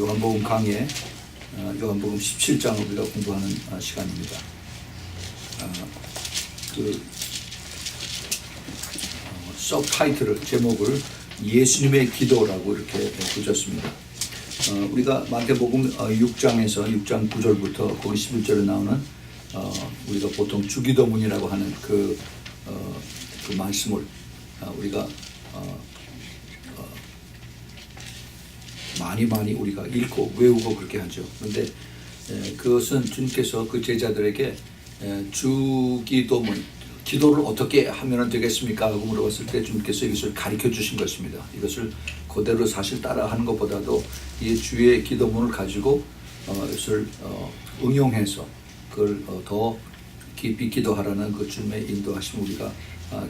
요한복음 강의 요한복음 17장을 우리가 공부하는 시간입니다. 서브타이틀을 제목을 예수님의 기도라고 이렇게 붙였습니다. 우리가 마태복음 6장에서 6장 9절부터 거기 11절에 나오는 우리가 보통 주기도문이라고 하는 그 말씀을 우리가 많이 우리가 읽고 외우고 그렇게 하죠. 그런데 그것은 주님께서 그 제자들에게 주기도문, 기도를 어떻게 하면 되겠습니까? 하고 물어봤을 때 주님께서 이것을 가르쳐 주신 것입니다. 이것을 그대로 사실 따라하는 것보다도 이 주의 기도문을 가지고 이것을 응용해서 그걸 더 깊이 기도하라는 그 주님의 인도하심 우리가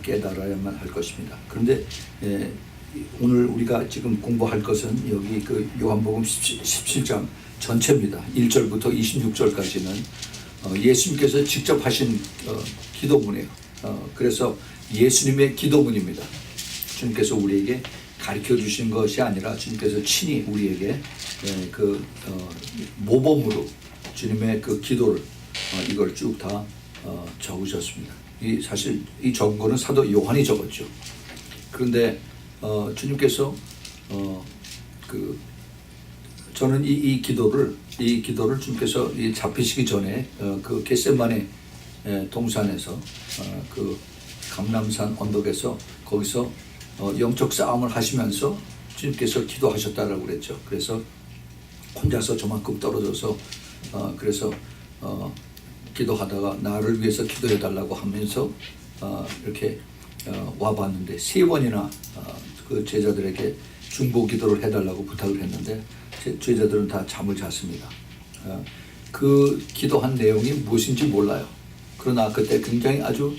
깨달아야만 할 것입니다. 그런데 오늘 우리가 지금 공부할 것은 여기 그 요한복음 17장 전체입니다. 1절부터 26절까지는 예수님께서 직접 하신 기도문이에요. 그래서 예수님의 기도문입니다. 주님께서 우리에게 가르쳐 주신 것이 아니라 주님께서 친히 우리에게 그 모범으로 주님의 그 기도를 이걸 쭉 다 적으셨습니다. 사실 이 적은 거는 사도 요한이 적었죠. 그런데 주님께서 저는 이 기도를 주님께서 잡히시기 전에 그 겟세마네 동산에서 그 감람산 언덕에서 거기서 영적 싸움을 하시면서 주님께서 기도하셨다라고 그랬죠. 그래서 혼자서 저만큼 떨어져서 그래서 기도하다가 나를 위해서 기도해 달라고 하면서 이렇게 와봤는데 3번이나 그 제자들에게 중보 기도를 해달라고 부탁을 했는데 제자들은 다 잠을 잤습니다. 그 기도한 내용이 무엇인지 몰라요. 그러나 그때 굉장히 아주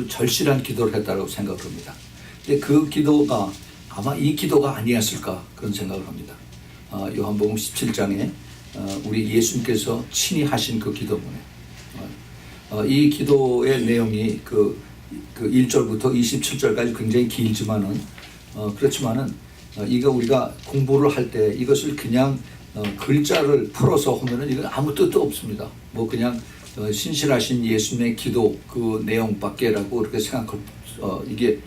절실한 기도를 했다고 생각을 합니다. 근데 그 기도가 아마 이 기도가 아니었을까 그런 생각을 합니다. 요한복음 17장에 우리 예수님께서 친히 하신 그 기도문에 이 기도의 내용이 그 1절부터 27절까지 굉장히 길지만은 그렇지만은 이거 우리가 공부를 할 때 이것을 그냥 글자를 풀어서 하면은 이건 아무 뜻도 없습니다. 뭐 그냥 신실하신 예수님의 기도 그 내용밖에라고 그렇게 생각할 이게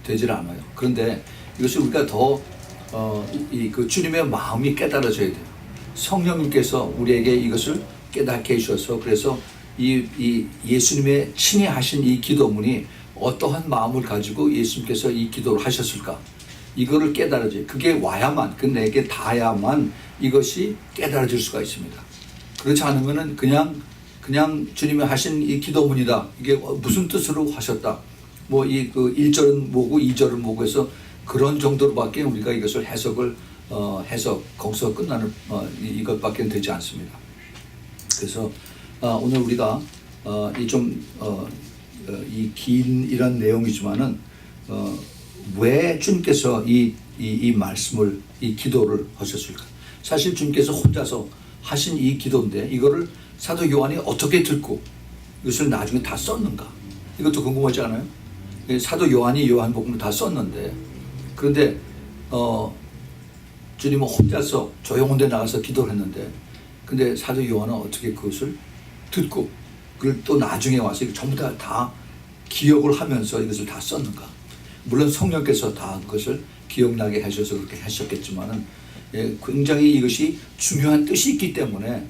되질 않아요. 그런데 이것을 우리가 더 그 주님의 마음이 깨달아져야 돼요. 성령님께서 우리에게 이것을 깨닫게 해주셔서 그래서 이 예수님의 친히 하신 이 기도문이 어떠한 마음을 가지고 예수님께서 이 기도를 하셨을까? 이거를 깨달아져요. 그게 와야만, 내게 닿아야만 이것이 깨달아질 수가 있습니다. 그렇지 않으면은 그냥 주님이 하신 이 기도문이다. 이게 무슨 뜻으로 하셨다. 뭐 그 1절은 뭐고 2절은 뭐고 해서 그런 정도로밖에 우리가 이것을 해석을 해서 거기서 끝나는 이것밖에 되지 않습니다. 그래서 오늘 우리가 이 긴 이런 내용이지만은 왜 주님께서 이 말씀을 이 기도를 하셨을까? 사실 주님께서 혼자서 하신 이 기도인데 이거를 사도 요한이 어떻게 듣고 이것을 나중에 다 썼는가? 이것도 궁금하지 않아요? 사도 요한이 요한복음을 다 썼는데 그런데 주님은 혼자서 조용한 데 나가서 기도를 했는데 근데 사도 요한은 어떻게 그것을 듣고 그걸 또 나중에 와서 전부 다 기억을 하면서 이것을 다 썼는가? 물론 성령께서 다 그것을 기억나게 하셔서 그렇게 하셨겠지만은 굉장히 이것이 중요한 뜻이 있기 때문에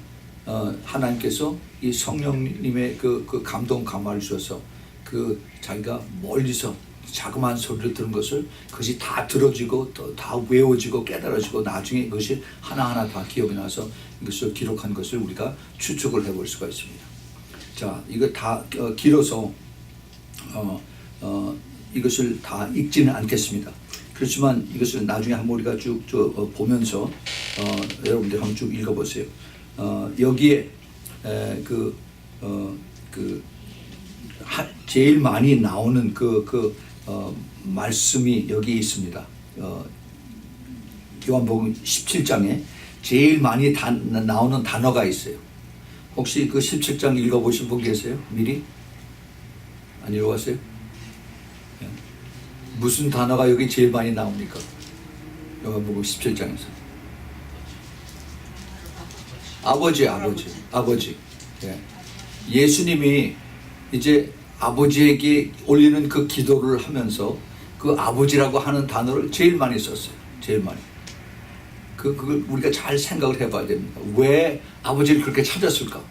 하나님께서 이 성령님의 그 감동 감화를 주셔서 그 자기가 멀리서 자그마한 소리를 들은 것을 그것이 다 들어지고 또 다 외워지고 깨달아지고 나중에 그것이 하나하나 다 기억이 나서 이것을 기록한 것을 우리가 추측을 해볼 수가 있습니다. 자, 이거 다 길어서 이것을 다 읽지는 않겠습니다. 그렇지만 이것을 나중에 한번 우리가 쭉 보면서 여러분들 한번 쭉 읽어보세요. 여기에 제일 많이 나오는 말씀이 여기 있습니다. 요한복음 17장에 제일 많이 나오는 단어가 있어요. 혹시 그 17장 읽어보신 분 계세요? 미리? 안 읽어봤어요? 무슨 단어가 여기 제일 많이 나옵니까? 요한복음 17장에서 아버지. 예. 예수님이 이제 아버지에게 올리는 그 기도를 하면서 그 아버지라고 하는 단어를 제일 많이 썼어요. 제일 많이. 그걸 우리가 잘 생각을 해봐야 됩니다. 왜 아버지를 그렇게 찾았을까?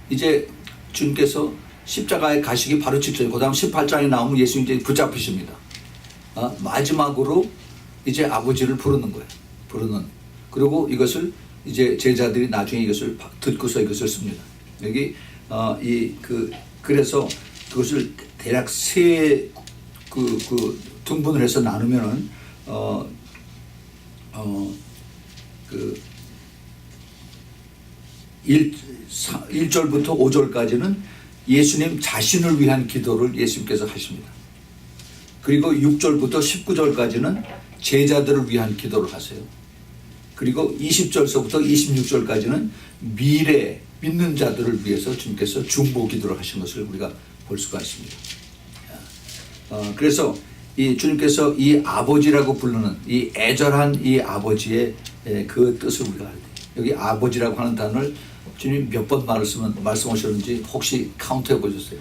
이제 주님께서 십자가에 가시기 바로 직전에, 그 다음 18장에 나오면 예수 이제 붙잡히십니다. 마지막으로 이제 아버지를 부르는 거예요. 그리고 이것을 이제 제자들이 나중에 이것을 듣고서 이것을 씁니다. 여기 그래서 그것을 대략 세 등분을 해서 나누면은 1절부터 5절까지는 예수님 자신을 위한 기도를 예수님께서 하십니다. 그리고 6절부터 19절까지는 제자들을 위한 기도를 하세요. 그리고 20절서부터 26절까지는 미래 믿는 자들을 위해서 주님께서 중보 기도를 하신 것을 우리가 볼 수가 있습니다. 그래서 이 주님께서 이 아버지라고 부르는 이 애절한 이 아버지의 그 뜻을 우리가 알아야 돼요. 여기 아버지라고 하는 단어를 주님 몇 번 말씀하셨는지 혹시 카운트해 보셨어요?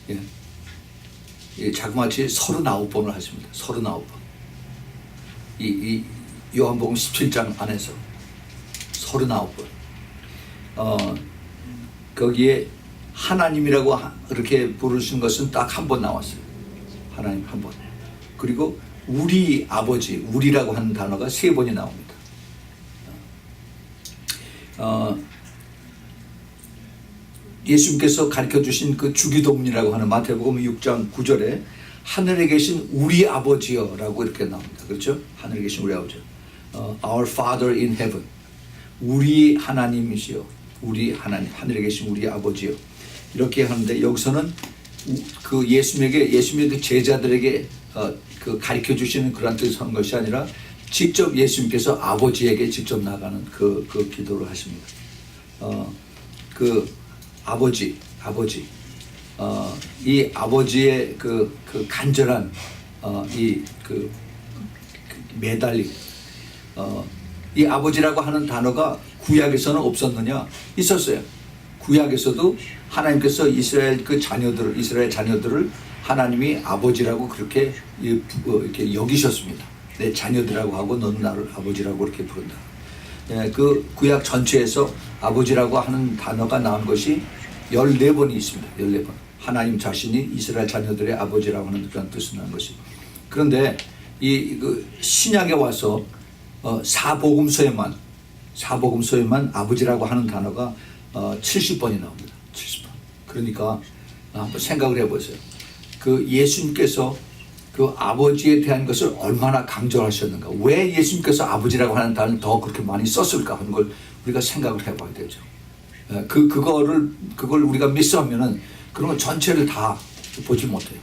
예. 자그마치 39번을 하십니다. 39번. 이 요한복음 17장 안에서 39번. 거기에 하나님이라고 이렇게 부르신 것은 딱 한 번 나왔어요. 하나님 한 번. 그리고 우리 아버지, 우리라고 하는 단어가 3번이 나옵니다. 예수님께서 가르쳐 주신 그 주기도문이라고 하는 마태복음 6장 9절에 하늘에 계신 우리 아버지여라고 이렇게 나옵니다. 그렇죠? 하늘에 계신 우리 아버지. Our Father in heaven. 우리 하나님이시여. 우리 하나님, 하늘에 계신 우리 아버지여. 이렇게 하는데 여기서는 그 예수님의 그 제자들에게 그 가르쳐 주시는 그런 뜻을 한 것이 아니라 직접 예수님께서 아버지에게 직접 나가는 그 기도를 하십니다. 그 아버지, 이 아버지의 그 간절한 그 매달림, 이 아버지라고 하는 단어가 구약에서는 없었느냐? 있었어요. 구약에서도 하나님께서 이스라엘 자녀들을 하나님이 아버지라고 그렇게 이렇게 여기셨습니다. 내 자녀들이라고 하고 너는 나를 아버지라고 이렇게 부른다. 그 구약 전체에서 아버지라고 하는 단어가 나온 것이 14번이 있습니다. 14번. 하나님 자신이 이스라엘 자녀들의 아버지라고 하는 그런 뜻을 난 것이. 그런데 그 신약에 와서 사복음서에만 아버지라고 하는 단어가 70번이 나옵니다. 70번. 그러니까 한번 생각을 해보세요. 그 예수님께서 그 아버지에 대한 것을 얼마나 강조하셨는가. 왜 예수님께서 아버지라고 하는 단어를 더 그렇게 많이 썼을까 하는 걸 우리가 생각을 해봐야 되죠. 그걸 우리가 미스하면은 그런 거 전체를 다 보지 못해요.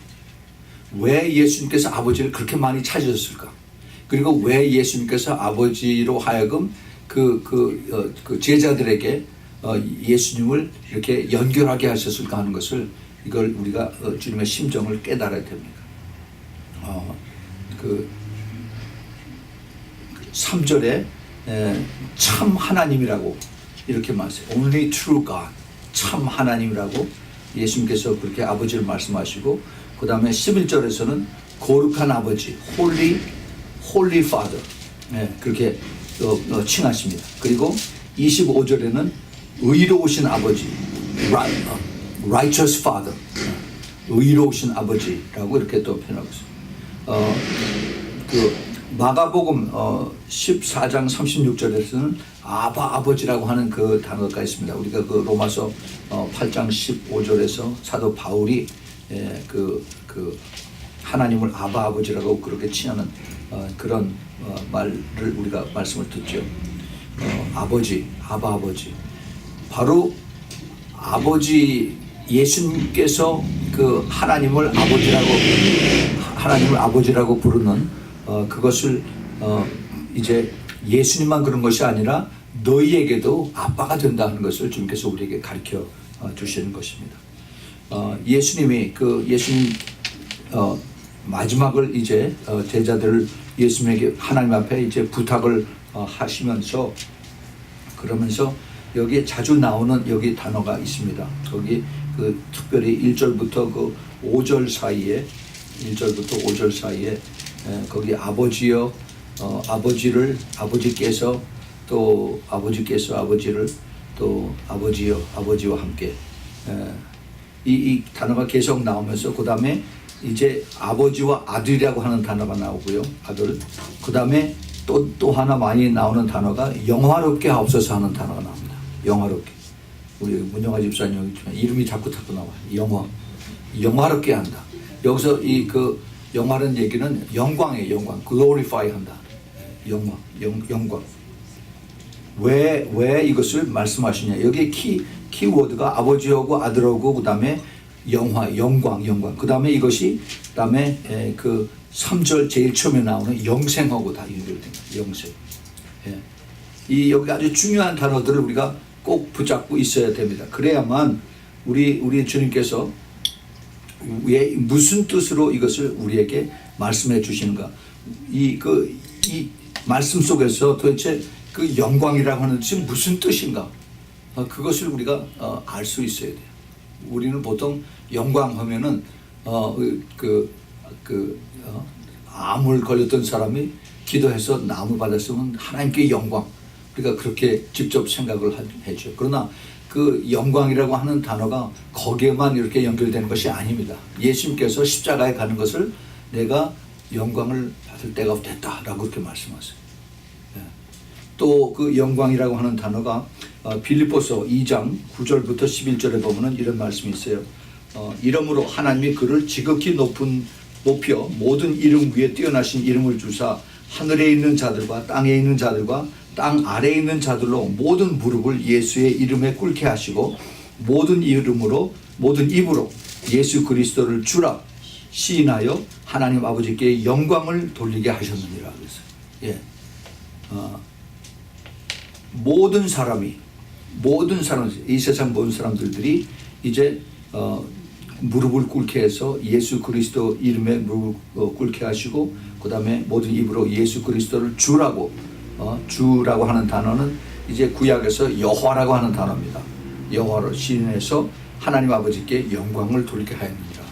왜 예수님께서 아버지를 그렇게 많이 찾으셨을까? 그리고 왜 예수님께서 아버지로 하여금 그 제자들에게 예수님을 이렇게 연결하게 하셨을까 하는 것을 이걸 우리가 주님의 심정을 깨달아야 됩니다. 그 3절에 참 하나님이라고 이렇게 말해요. Only true God. 참 하나님이라고 예수님께서 그렇게 아버지를 말씀하시고, 그 다음에 11절에서는 거룩한 아버지, Holy Father. 그렇게 칭하십니다. 그리고 25절에는 의로우신 아버지, Righteous Father. 의로우신 아버지라고 이렇게 또 표현하고 있습니다. 그 마가복음 14장 36절에서는 아버지라고 하는 그 단어가 있습니다. 우리가 그 로마서 8장 15절에서 사도 바울이 그 하나님을 아버지라고 그렇게 칭하는 그런 말을 우리가 말씀을 듣죠. 아버지. 바로 아버지, 예수님께서 그 하나님을 아버지라고 부르는 그것을 이제 예수님만 그런 것이 아니라 너희에게도 아빠가 된다는 것을 주님께서 우리에게 가르쳐 주시는 것입니다. 예수님 마지막을 이제 제자들을 예수님에게 하나님 앞에 이제 부탁을 하시면서 그러면서 여기에 자주 나오는 여기 단어가 있습니다. 거기 그 특별히 1절부터 그 5절 사이에 1절부터 5절 사이에 거기 아버지여 아버지께서 아버지를 또 아버지여 아버지와 함께 이 단어가 계속 나오면서 그 다음에 이제 아버지와 아들이라고 하는 단어가 나오고요. 아들. 그 다음에 또 하나 많이 나오는 단어가 영화롭게 하옵소서 하는 단어가 나옵니다. 영화롭게. 우리 문영아 집사님 이름이 자꾸 나와. 영화롭게 한다. 여기서 그 영화라는 얘기는 영광이에요. 영광. glorify 한다. 영광. 왜 이것을 말씀하시냐. 여기 키워드가 아버지하고 아들하고 그 다음에 영광. 그 다음에 이것이 그 다음에 그 3절 제일 처음에 나오는 영생하고 다 연결됩니다. 영생. 여기 아주 중요한 단어들을 우리가 꼭 붙잡고 있어야 됩니다. 그래야만 우리 주님께서 무슨 뜻으로 이것을 우리에게 말씀해 주시는가. 이 말씀 속에서 도대체 그 영광이라고 하는 것이 무슨 뜻인가. 그것을 우리가 알 수 있어야 돼요. 우리는 보통 영광 하면은 암을 걸렸던 사람이 기도해서 나무 받았으면 하나님께 영광. 우리가 그렇게 직접 생각을 해죠. 그러나 그 영광이라고 하는 단어가 거기에만 이렇게 연결되는 것이 아닙니다. 예수님께서 십자가에 가는 것을 내가 영광을 받을 때가 됐다라고 그렇게 말씀하세요. 또 그 영광이라고 하는 단어가 빌립보서 2장 9절부터 11절에 보면은 이런 말씀이 있어요. 이러므로 하나님이 그를 지극히 높여 모든 이름 위에 뛰어나신 이름을 주사 하늘에 있는 자들과 땅에 있는 자들과 땅 아래에 있는 자들로 모든 무릎을 예수의 이름에 꿇게 하시고 모든 입으로 예수 그리스도를 주라 시인하여 하나님 아버지께 영광을 돌리게 하셨느니라. 그래서 모든 사람이 이 세상 모든 사람들이 이제 무릎을 꿇게 해서 예수 그리스도 이름에 무릎을 꿇게 하시고 그 다음에 모든 입으로 예수 그리스도를 주라고 하는 단어는 이제 구약에서 여호와라고 하는 단어입니다. 여호와로 시인해서 하나님 아버지께 영광을 돌리게 하였느니라.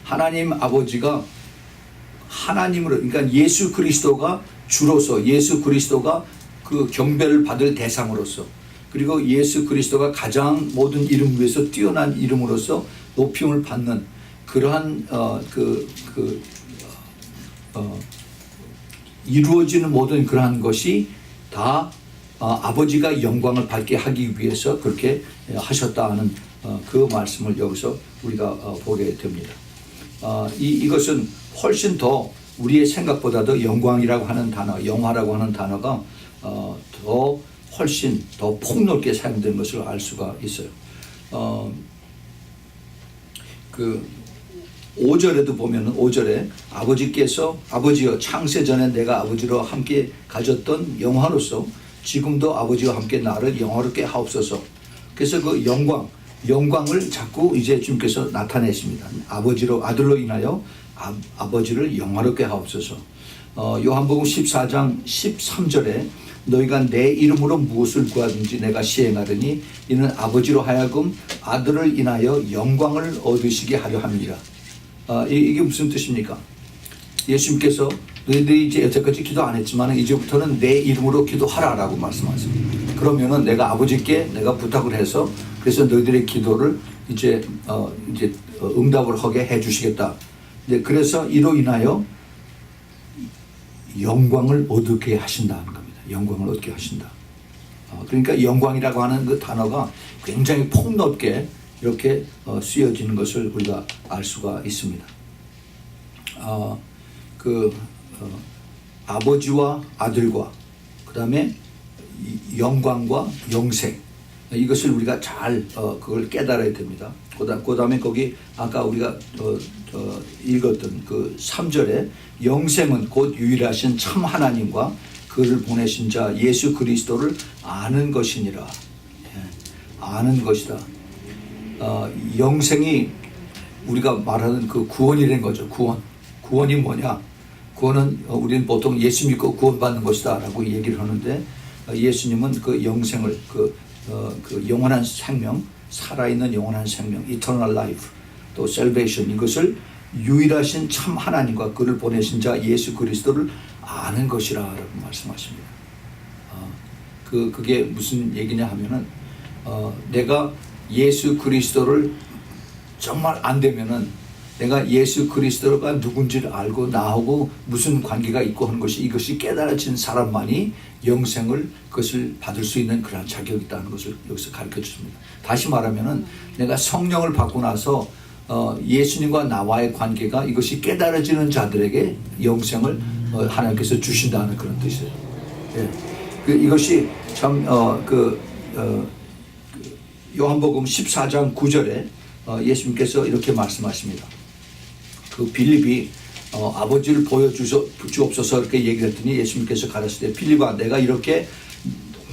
하나님 아버지가 하나님으로, 그러니까 예수 그리스도가 주로서, 예수 그리스도가 그 경배를 받을 대상으로서, 그리고 예수 그리스도가 가장 모든 이름 위에서 뛰어난 이름으로서 높임을 받는 그러한 이루어지는 모든 그러한 것이 다 아버지가 영광을 받게 하기 위해서 그렇게 하셨다는 그 말씀을 여기서 우리가 보게 됩니다. 이것은 훨씬 더 우리의 생각보다도 영광이라고 하는 단어, 영화라고 하는 단어가 훨씬 더 폭넓게 사용된 것을 알 수가 있어요. 그 5절에도 보면은 5절에 아버지여 창세전에 내가 아버지로 함께 가졌던 영화로서 지금도 아버지와 함께 나를 영화롭게 하옵소서. 그래서 그 영광을 자꾸 이제 주님께서 나타내십니다. 아들로 인하여 아버지를 영화롭게 하옵소서. 요한복음 14장 13절에 너희가 내 이름으로 무엇을 구하든지 내가 시행하더니 이는 아버지로 하여금 아들을 인하여 영광을 얻으시게 하려 함이라. 이게 무슨 뜻입니까? 예수님께서 너희들이 이제 여태까지 기도 안 했지만 이제부터는 내 이름으로 기도하라라고 말씀하세요. 그러면은 내가 아버지께 내가 부탁을 해서 그래서 너희들의 기도를 이제 응답을 하게 해주시겠다. 그래서 이로 인하여 영광을 얻게 하신다는 겁니다. 영광을 얻게 하신다. 그러니까 영광이라고 하는 그 단어가 굉장히 폭넓게 이렇게 쓰여지는 것을 우리가 알 수가 있습니다. 아버지와 아들과 그 다음에 영광과 영생, 이것을 우리가 잘 그걸 깨달아야 됩니다. 그 다음에 거기 아까 우리가 읽었던 그 3절에 영생은 곧 유일하신 참 하나님과 그를 보내신 자 예수 그리스도를 아는 것이니라. 아는 것이다. 영생이 우리가 말하는 그 구원이라는 거죠. 구원이 뭐냐? 구원은 우리는 보통 예수 믿고 구원받는 것이다 라고 얘기를 하는데 예수님은 그 영생을 그 영원한 생명, 살아있는 영원한 생명, eternal life, 또 salvation, 이것을 유일하신 참 하나님과 그를 보내신 자 예수 그리스도를 아는 것이라고 말씀하십니다. 그게 무슨 얘기냐 하면은 내가 예수 그리스도를 정말 안 되면은 내가 예수 그리스도가 누군지를 알고 나하고 무슨 관계가 있고 하는 것이 이것이 깨달아진 사람만이 영생을 그것을 받을 수 있는 그런 자격이 있다는 것을 여기서 가르쳐 주십니다. 다시 말하면은 내가 성령을 받고 나서 예수님과 나와의 관계가 이것이 깨달아지는 자들에게 영생을 하나님께서 주신다는 그런 뜻이에요. 예. 이것이 참 요한복음 14장 9절에 예수님께서 이렇게 말씀하십니다. 그 빌립이 아버지를 보여주옵소서 이렇게 얘기를 했더니 예수님께서 가르칠 때 필립아 내가 이렇게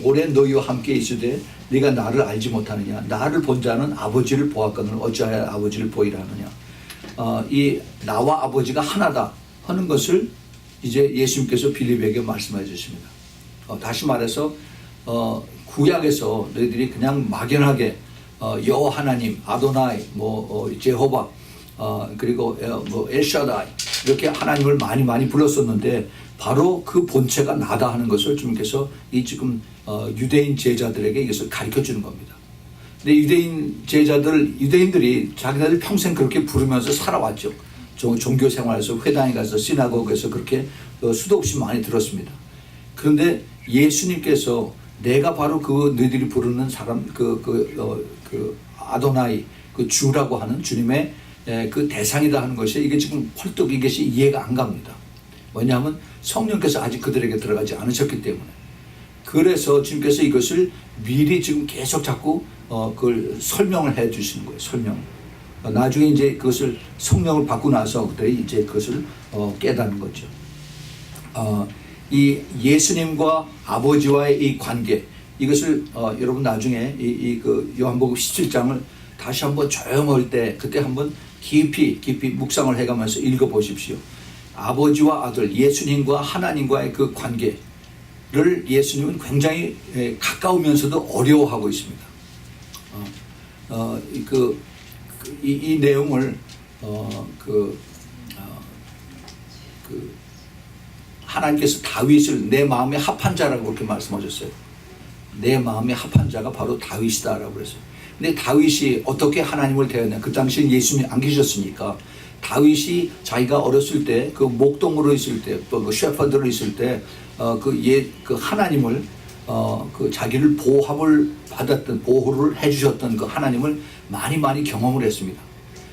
오래 너희와 함께 있으되 네가 나를 알지 못하느냐 나를 본 자는 아버지를 보았거늘 어찌하여 아버지를 보이라 하느냐 이 나와 아버지가 하나다 하는 것을 이제 예수님께서 빌립에게 말씀해 주십니다. 다시 말해서 구약에서 너희들이 그냥 막연하게 여호와 하나님, 아도나이, 제호바, 그리고 엘샤다이 이렇게 하나님을 많이 불렀었는데 바로 그 본체가 나다 하는 것을 주님께서 이 지금 유대인 제자들에게 이것을 가르쳐 주는 겁니다. 근데 유대인들이 자기네들 평생 그렇게 부르면서 살아왔죠. 종교 생활에서 회당에 가서 시나고그에서 그렇게 수도 없이 많이 들었습니다. 그런데 예수님께서 내가 바로 그 너희들이 부르는 사람 그 아도나이 그 주라고 하는 주님의 그 대상이다 하는 것이 이게 지금 펄떡 이것이 이해가 안 갑니다. 왜냐하면 성령께서 아직 그들에게 들어가지 않으셨기 때문에. 그래서 주님께서 이것을 미리 지금 계속 자꾸 그걸 설명을 해 주시는 거예요. 설명. 나중에 이제 그것을 성령을 받고 나서 그들이 이제 그것을 깨닫는 거죠. 이 예수님과 아버지와의 이 관계 이것을 여러분 나중에 그 요한복음 17장을 다시 한번 조용할 때 그때 한번 깊이 묵상을 해가면서 읽어보십시오. 아버지와 아들 예수님과 하나님과의 그 관계를 예수님은 굉장히 가까우면서도 어려워하고 있습니다. 이 내용을 하나님께서 다윗을 내 마음에 합한 자라고 그렇게 말씀하셨어요. 내 마음에 합한 자가 바로 다윗이다라고 그랬어요. 근데 다윗이 어떻게 하나님을 대했냐? 그 당시에 예수님이 안 계셨으니까 다윗이 자기가 어렸을 때 그 목동으로 있을 때, 그 셰퍼드로 있을 때 그 하나님을 그 자기를 보호를 해주셨던 그 하나님을 많이 경험을 했습니다.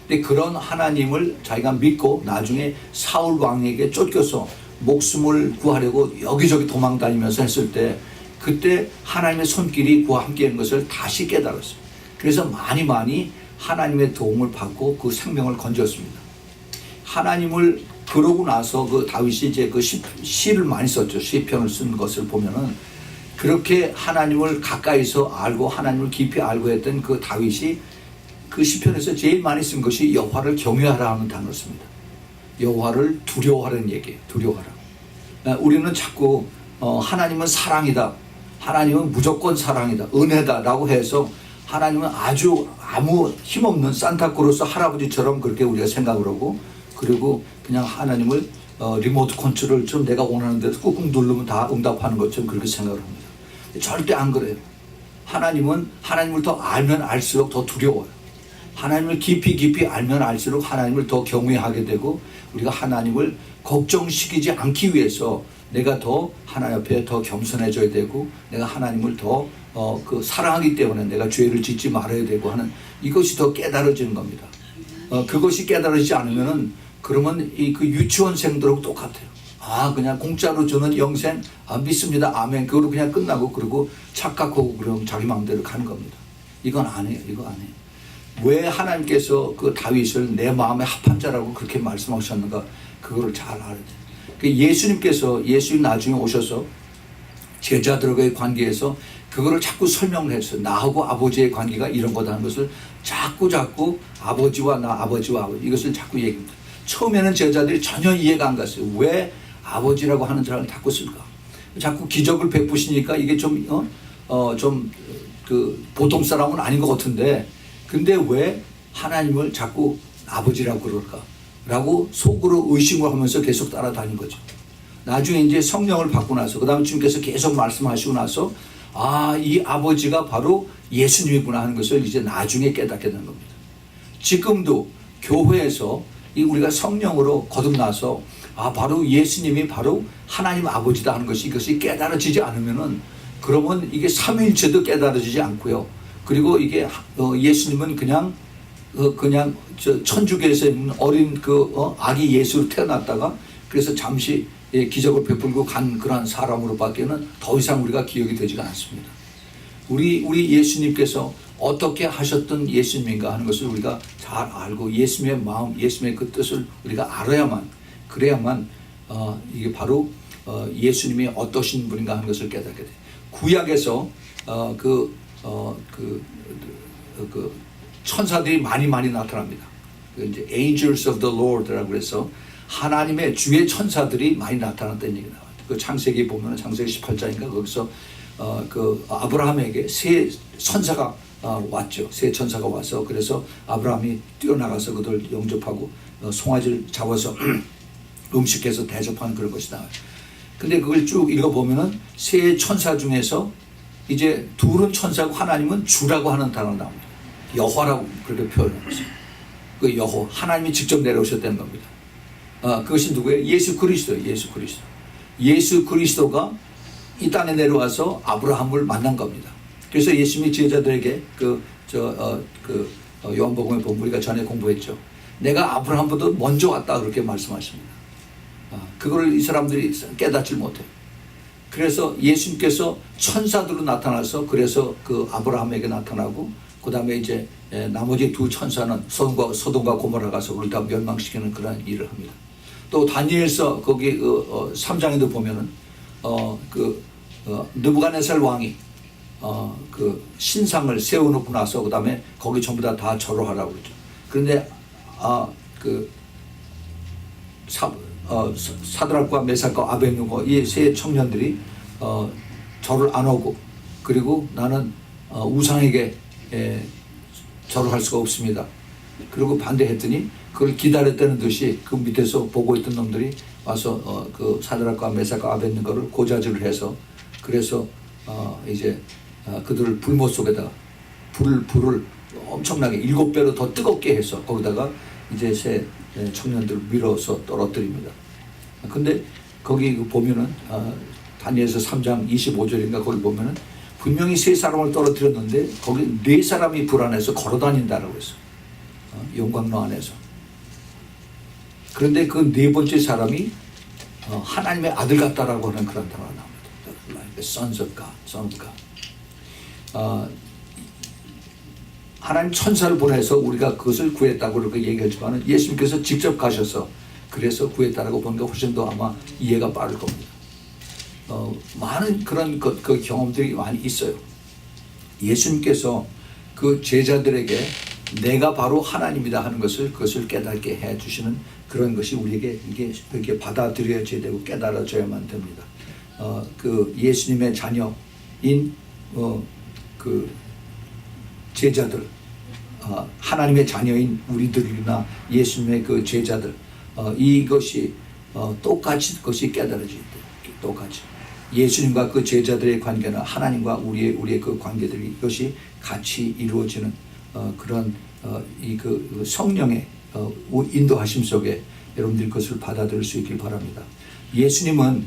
근데 그런 하나님을 자기가 믿고 나중에 사울 왕에게 쫓겨서 목숨을 구하려고 여기저기 도망다니면서 했을 때 그때 하나님의 손길이 그와 함께 있는 것을 다시 깨달았어요. 그래서 많이 하나님의 도움을 받고 그 생명을 건졌습니다. 하나님을 그러고 나서 그 다윗이 이제 그 시를 많이 썼죠. 시편을 쓴 것을 보면은 그렇게 하나님을 가까이서 알고 하나님을 깊이 알고 했던 그 다윗이 그 시편에서 제일 많이 쓴 것이 여호와를 경외하라 하는 단어였습니다. 여호와를 두려워하라는 얘기예요. 두려워하라. 우리는 자꾸 하나님은 사랑이다. 하나님은 무조건 사랑이다. 은혜다라고 해서 하나님은 아주 아무 힘없는 산타크로스 할아버지처럼 그렇게 우리가 생각을 하고 그리고 그냥 하나님을 리모트 컨트롤처럼 내가 원하는 대로 꾹꾹 누르면 다 응답하는 것처럼 그렇게 생각을 합니다. 절대 안 그래요. 하나님은 하나님을 더 알면 알수록 더 두려워요. 하나님을 깊이 알면 알수록 하나님을 더 경외하게 되고 우리가 하나님을 걱정시키지 않기 위해서 내가 더 하나님 앞에 더 겸손해져야 되고 내가 하나님을 더 사랑하기 때문에 내가 죄를 짓지 말아야 되고 하는 이것이 더 깨달아지는 겁니다. 그것이 깨달아지지 않으면은 그러면 그 유치원생들하고 똑같아요. 그냥 공짜로 주는 영생 믿습니다. 아멘. 그거로 그냥 끝나고 그리고 착각하고 그럼 자기 마음대로 가는 겁니다. 이건 안 해요. 이거 안 해요. 왜 하나님께서 그 다윗을 내 마음에 합한 자라고 그렇게 말씀하셨는가 그거를 잘 알아야 돼요. 예수님 나중에 오셔서 제자들과의 관계에서 그거를 자꾸 설명을 했어요. 나하고 아버지의 관계가 이런 거다는 것을 자꾸 아버지와 아버지 이것을 자꾸 얘기합니다. 처음에는 제자들이 전혀 이해가 안 갔어요. 왜 아버지라고 하는 사람을 자꾸 쓸까? 자꾸 기적을 베푸시니까 이게 좀 보통 사람은 아닌 것 같은데, 근데 왜 하나님을 자꾸 아버지라고 그럴까? 라고 속으로 의심을 하면서 계속 따라다닌 거죠. 나중에 이제 성령을 받고 나서, 그 다음에 주님께서 계속 말씀하시고 나서, 이 아버지가 바로 예수님이구나 하는 것을 이제 나중에 깨닫게 되는 겁니다. 지금도 교회에서 우리가 성령으로 거듭나서 바로 예수님이 바로 하나님 아버지다 하는 것이, 이것이 깨달아지지 않으면은, 그러면 이게 삼위일체도 깨달아지지 않고요. 그리고 이게 예수님은 그냥 천주교에서 있는 어린 아기 예수로 태어났다가 그래서 잠시 기적을 베풀고 간 그러한 사람으로밖에는 더 이상 우리가 기억이 되지가 않습니다. 우리 예수님께서 어떻게 하셨던 예수님인가 하는 것을 우리가 잘 알고 예수님의 마음, 예수님의 그 뜻을 우리가 알아야만, 그래야만 이게 바로 예수님이 어떠신 분인가 하는 것을 깨닫게 돼요. 구약에서 천사들이 많이 나타납니다. 이제 angels of the Lord라고 해서 하나님의 주의 천사들이 많이 나타났다는 얘기 나와요. 그 창세기 보면 창세기 18장인가 거기서 아브라함에게 세 천사가 왔죠. 세 천사가 와서 그래서 아브라함이 뛰어나가서 그들 영접하고 송아지를 잡아서 음식해서 대접하는 그런 것이 나와요. 근데 그걸 쭉 읽어보면은 세 천사 중에서 이제 둘은 천사고 하나님은 주라고 하는 단어가 나옵니다. 여호와라고 그렇게 표현하고 있어요. 그 여호, 하나님이 직접 내려오셨다는 겁니다. 그것이 누구예요? 예수 그리스도예요. 예수 그리스도가 이 땅에 내려와서 아브라함을 만난 겁니다. 그래서 예수님이 제자들에게 요한복음에 보면 우리가 전에 공부했죠. 내가 아브라함보다 먼저 왔다 그렇게 말씀하십니다. 그걸 이 사람들이 깨닫지 못해요. 그래서 예수님께서 천사들로 나타나서 그래서 그 아브라함에게 나타나고 그 다음에 이제 나머지 두 천사는 소돔과 고모라 가서 그걸 다 멸망시키는 그런 일을 합니다. 또 다니엘서 거기 3장에도 보면은 느부갓네살 왕이 그 신상을 세워놓고 나서 그 다음에 거기 전부 다 절호하라고 그러죠. 그런데 사드락과 메삭과 아벳느고 이 세 청년들이 절을 안 하고, 그리고 나는 우상에게 절을 할 수가 없습니다. 그리고 반대했더니 그걸 기다렸다는 듯이 그 밑에서 보고 있던 놈들이 와서 그 사드락과 메삭과 아벳느고를 고자질을 해서 그래서 이제 그들을 불못 속에다가 불을 엄청나게 7배로 더 뜨겁게 해서 거기다가 이제 새 청년들을 밀어서 떨어뜨립니다. 근데 거기 보면은 다니엘서 3장 25절인가 거기 보면은 분명히 세 사람을 떨어뜨렸는데 거기 네 사람이 불안해서 걸어다닌다라고 했어. 용광로 안에서. 그런데 그 네 번째 사람이 하나님의 아들 같다라고 하는 그런 단어가 나옵니다. Like the sons of God, son of God. 하나님 천사를 보내서 우리가 그것을 구했다고 그렇게 얘기하지만 예수님께서 직접 가셔서 그래서 구했다라고 보는 게 훨씬 더 아마 이해가 빠를 겁니다. 많은 그런 그 경험들이 많이 있어요. 예수님께서 그 제자들에게 내가 바로 하나님이다 하는 것을 그것을 깨닫게 해 주시는 그런 것이 우리에게 이렇게 받아들여져야 되고 깨달아져야만 됩니다. 그 예수님의 자녀인 그 제자들, 하나님의 자녀인 우리들이나 예수님의 그 제자들, 이것이 똑같이 그것이 깨달아져야 돼요. 똑같이. 예수님과 그 제자들의 관계나 하나님과 우리의 그 관계들이 이것이 같이 이루어지는 그런 그 성령의 인도하심 속에 여러분들이 그것을 받아들일 수 있길 바랍니다. 예수님은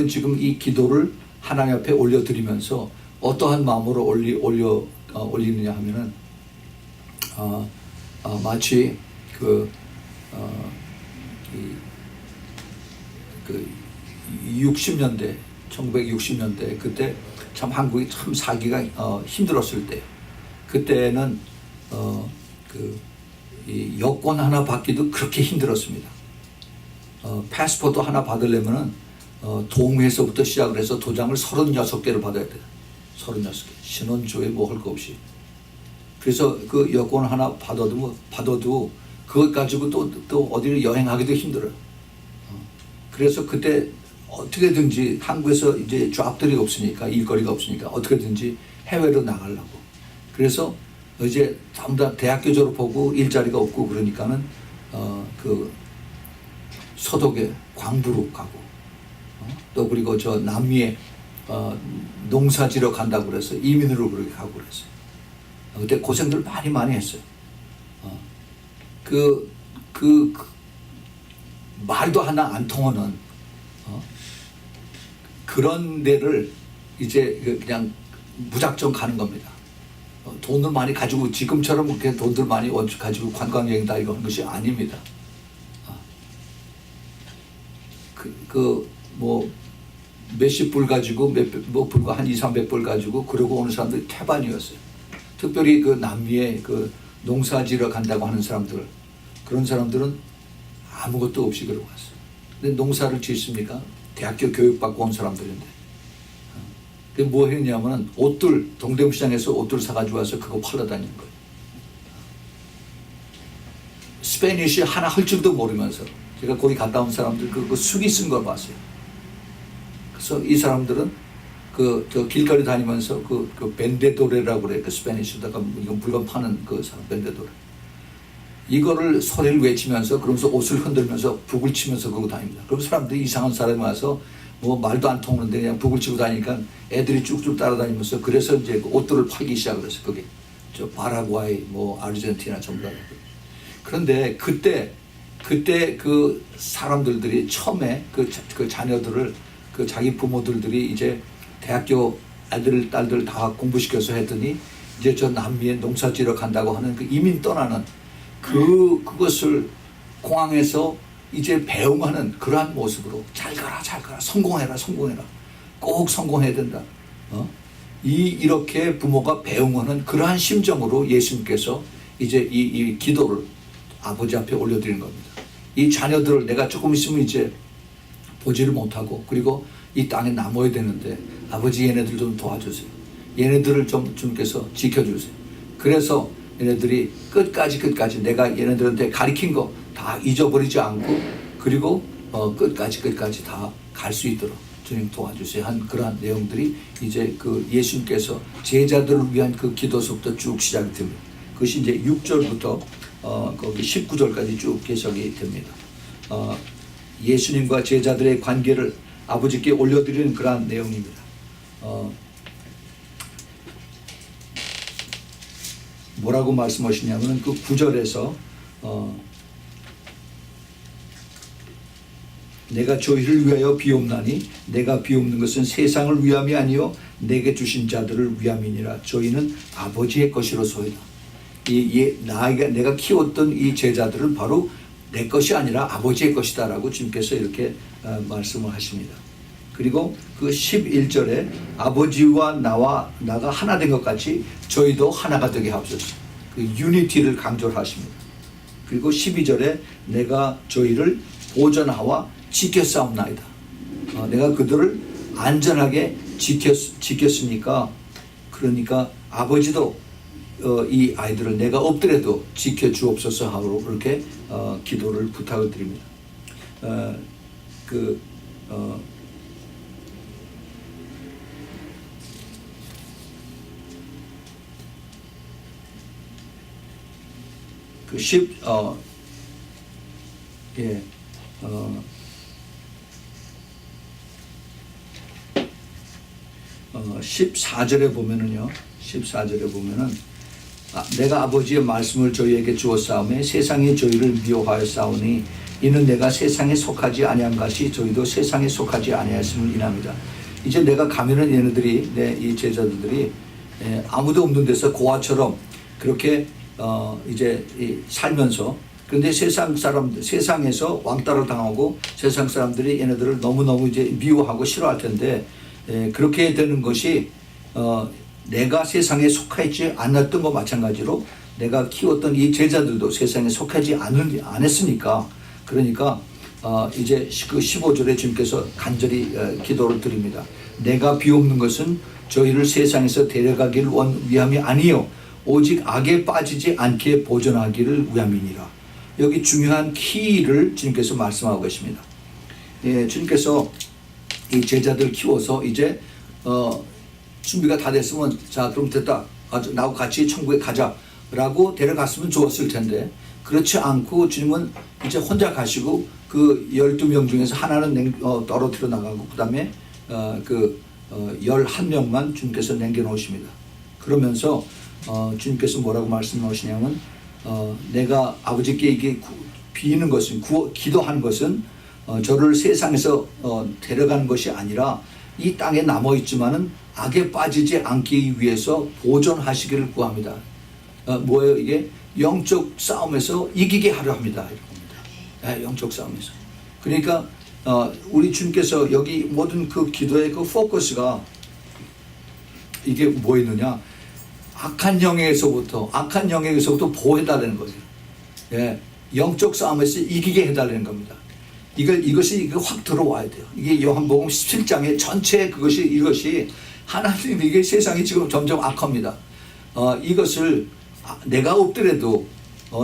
지금 이 기도를 하나님 앞에 올려드리면서 어떠한 마음으로 올리느냐 하면은 마치 그 60년대 1960년대 그때 참 한국이 참 살기가 힘들었을 때, 그때는 이 여권 하나 받기도 그렇게 힘들었습니다. 패스포트 하나 받으려면은 동에서부터 시작을 해서 도장을 36개를 받아야 돼요. 36개. 신원조회 뭐 할 거 없이. 그래서 그 여권 하나 받아도 그것 가지고 또 어디를 여행하기도 힘들어요. 그래서 그때 어떻게든지 한국에서 이제 잡들이 없으니까, 일거리가 없으니까 어떻게든지 해외로 나가려고. 그래서 이제 전부 다 대학교 졸업하고 일자리가 없고 그러니까는 그 서독에 광부로 가고, 또 그리고 저 남미에 농사지러 간다고 그래서 이민으로 그렇게 가고 그랬어요. 그때 고생들 많이 했어요. 그 말도 하나 안 통하는 그런 데를 이제 그냥 무작정 가는 겁니다. 돈을 많이 가지고 지금처럼 그렇게 돈들 많이 가지고 관광여행 다니고 하는 것이 아닙니다. 뭐 몇십 불 가지고 뭐 불과 한 200~300불 가지고 그러고 오는 사람들이 태반이었어요. 특별히 그 남미에 그 농사지러 간다고 하는 사람들, 그런 사람들은 아무것도 없이 그러고 왔어요. 근데 농사를 짓습니까? 대학교 교육받고 온 사람들인데. 뭐 했냐면은 옷들, 동대문시장에서 옷들 사가지고 와서 그거 팔러 다니는 거예요. 스페니쉬 하나 할 줄도 모르면서. 제가 거기 갔다 온 사람들 그 수기 쓴 걸 봤어요. 그래서 이 사람들은 저 길거리 다니면서 그 벤데도레라고 그래. 그 스페니쉬다가 이건 물건 파는 그 사람, 벤데도레. 이거를 소리를 외치면서 그러면서 옷을 흔들면서 북을 치면서 그러고 다닙니다. 그럼 사람들이 이상한 사람이 와서 뭐 말도 안 통하는데 그냥 북을 치고 다니니까 애들이 쭉쭉 따라다니면서 그래서 이제 그 옷들을 팔기 시작을 했어요. 그게 저 파라과이, 뭐 아르헨티나 전부 다. 그런데 그때 그 사람들이 처음에 그 자녀들을 그 자기 부모들이 이제 대학교 아들 딸들 다 공부시켜서 했더니 이제 저 남미에 농사지러 간다고 하는 그 이민 떠나는 그것을 공항에서 이제 배웅하는 그러한 모습으로 잘 가라 성공해라 꼭 성공해야 된다. 이렇게 부모가 배웅하는 그러한 심정으로 예수님께서 이제 이 기도를 아버지 앞에 올려드리는 겁니다. 이 자녀들을 내가 조금 있으면 이제 보지를 못하고 그리고 이 땅에 남아야 되는데 아버지 얘네들 좀 도와주세요. 얘네들을 좀 주님께서 지켜주세요. 그래서 얘네들이 끝까지 내가 얘네들한테 가르친 거 다 잊어버리지 않고 그리고 끝까지 다 갈 수 있도록 주님 도와주세요 한 그러한 내용들이 이제 그 예수님께서 제자들을 위한 그 기도서부터 쭉 시작이 됩니다. 그것이 이제 6절부터 거기 19절까지 쭉 계속이 됩니다. 예수님과 제자들의 관계를 아버지께 올려드리는 그러한 내용입니다. 뭐라고 말씀하시냐면 그 9절에서 내가 저희를 위하여 비옵나니 내가 비옵는 것은 세상을 위함이 아니요 내게 주신 자들을 위함이니라. 저희는 아버지의 것이로소이다. 내가 키웠던 이 제자들은 바로 내 것이 아니라 아버지의 것이다라고 주님께서 이렇게 말씀을 하십니다. 그리고 그 11절에 아버지와 나가 하나 된 것 같이 저희도 하나가 되게 하옵소서. 그 유니티를 강조를 하십니다. 그리고 12절에 내가 저희를 보존하와 지켰사옵나이다. 내가 그들을 안전하게 지켰으니까 그러니까 아버지도 이 아이들을 내가 없더라도 지켜주옵소서 하고 그렇게 기도를 부탁을 드립니다. 그 14절에 보면은요. 14절에 보면은 내가 아버지의 말씀을 저희에게 주었사오매 세상이 저희를 미워하여 싸우니 이는 내가 세상에 속하지 아니한 것이 저희도 세상에 속하지 아니하였음을 인합니다. 이제 내가 가면은 얘네들이 이 제자들이 아무도 없는 데서 고아처럼 그렇게 이제 살면서 그런데 세상에서 왕따를 당하고 세상 사람들이 얘네들을 너무너무 이제 미워하고 싫어할 텐데 그렇게 되는 것이 내가 세상에 속하지 않았던 것 마찬가지로 내가 키웠던 이 제자들도 세상에 속하지 않았으니까 그러니까 이제 그 15절에 주님께서 간절히 기도를 드립니다. 내가 비옵는 것은 저희를 세상에서 데려가기를 위함이 아니요 오직 악에 빠지지 않게 보존하기를 위함이니라. 여기 중요한 키를 주님께서 말씀하고 계십니다. 주님께서 이 제자들 키워서 이제 준비가 다 됐으면 자 그럼 됐다. 나하고 같이 천국에 가자라고 데려갔으면 좋았을 텐데 그렇지 않고 주님은 이제 혼자 가시고 그 12명 중에서 하나는 떨어뜨려 나가고 그 다음에 11명만 주님께서 남겨놓으십니다. 그러면서 주님께서 뭐라고 말씀하시냐면 내가 아버지께 이게 비는 것은 기도한 것은 저를 세상에서 데려가는 것이 아니라 이 땅에 남아있지만은 악에 빠지지 않기 위해서 보존하시기를 구합니다. 뭐예요 이게? 영적 싸움에서 이기게 하려 합니다. 이런 겁니다. 네, 영적 싸움에서. 그러니까 우리 주님께서 여기 모든 그 기도의 그 포커스가 이게 뭐였느냐? 악한 영에서부터 보호해달라는 거죠. 예, 영적 싸움에서 이기게 해달라는 겁니다. 이것이 확 들어와야 돼요. 이게 요한복음 17장의 전체 이것이 하나님 이게 세상이 지금 점점 악합니다. 이것을 내가 없더라도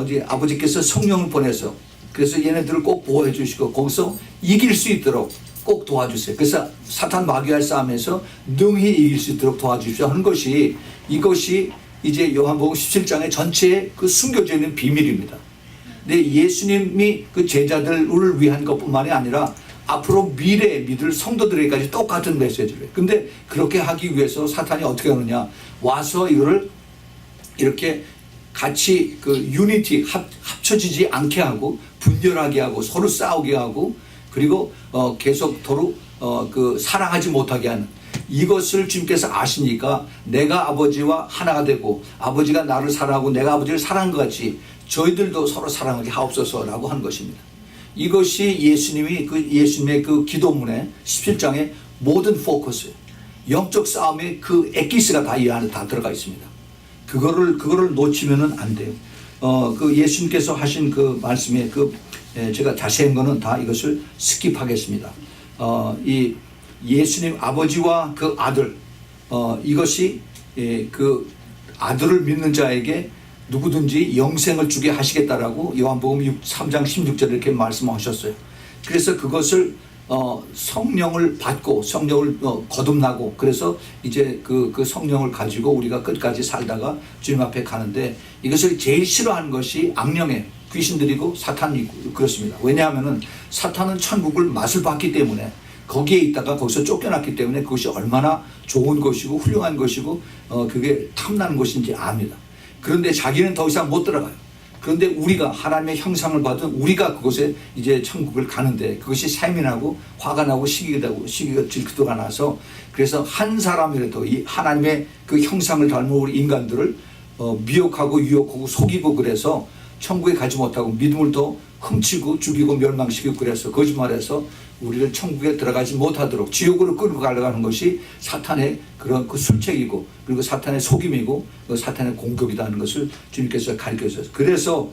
이제 아버지께서 성령을 보내서 그래서 얘네들을 꼭 보호해 주시고 거기서 이길 수 있도록 꼭 도와주세요. 그래서 사탄 마귀할 싸움에서 능히 이길 수 있도록 도와주십시오 하는 것이 이것이 이제 요한복음 17장의 전체의 그 숨겨져 있는 비밀입니다. 근데 예수님이 그 제자들을 위한 것뿐만이 아니라 앞으로 미래에 믿을 성도들에게까지 똑같은 메시지를 해요. 근데 그렇게 하기 위해서 사탄이 어떻게 하느냐? 와서 이거를 이렇게 같이 그 유니티 합쳐지지 않게 하고 분열하게 하고 서로 싸우게 하고 그리고 계속 서로 그 사랑하지 못하게 하는 이것을 주님께서 아시니까 내가 아버지와 하나가 되고 아버지가 나를 사랑하고 내가 아버지를 사랑한 것 같이 저희들도 서로 사랑하게 하옵소서라고 한 것입니다. 이것이 예수님의 그 기도문의 17장의 모든 포커스예요. 영적 싸움의 그 엑기스가 다 이 안에 다 들어가 있습니다. 그거를 놓치면은 안 돼요. 그 예수님께서 하신 그 말씀에 제가 자세한 거는 다 이것을 스킵하겠습니다. 이 예수님 아버지와 그 아들, 이것이 그 아들을 믿는 자에게 누구든지 영생을 주게 하시겠다라고 요한복음 3장 16절에 이렇게 말씀하셨어요. 그래서 그것을 성령을 받고 성령을 거듭나고 그래서 이제 그 성령을 가지고 우리가 끝까지 살다가 주님 앞에 가는데 이것을 제일 싫어하는 것이 악령의 귀신들이고 사탄이고 그렇습니다. 왜냐하면은 사탄은 천국을 맛을 봤기 때문에 거기에 있다가 거기서 쫓겨났기 때문에 그것이 얼마나 좋은 것이고 훌륭한 것이고 그게 탐나는 것인지 압니다. 그런데 자기는 더 이상 못 들어가요. 그런데 우리가 하나님의 형상을 받은 우리가 그곳에 이제 천국을 가는데 그것이 세민하고 화가 나고 시기가 질투가 나서 그래서 한 사람이라도 이 하나님의 그 형상을 닮은 우리 인간들을 미혹하고 유혹하고 속이고 그래서 천국에 가지 못하고 믿음을 더 훔치고 죽이고 멸망시키고 그래서 거짓말해서 우리를 천국에 들어가지 못하도록 지옥으로 끌고 가려고 하는 것이 사탄의 그런 그 술책이고 그리고 사탄의 속임이고 사탄의 공격이라는 것을 주님께서 가르쳐 주셨어요. 그래서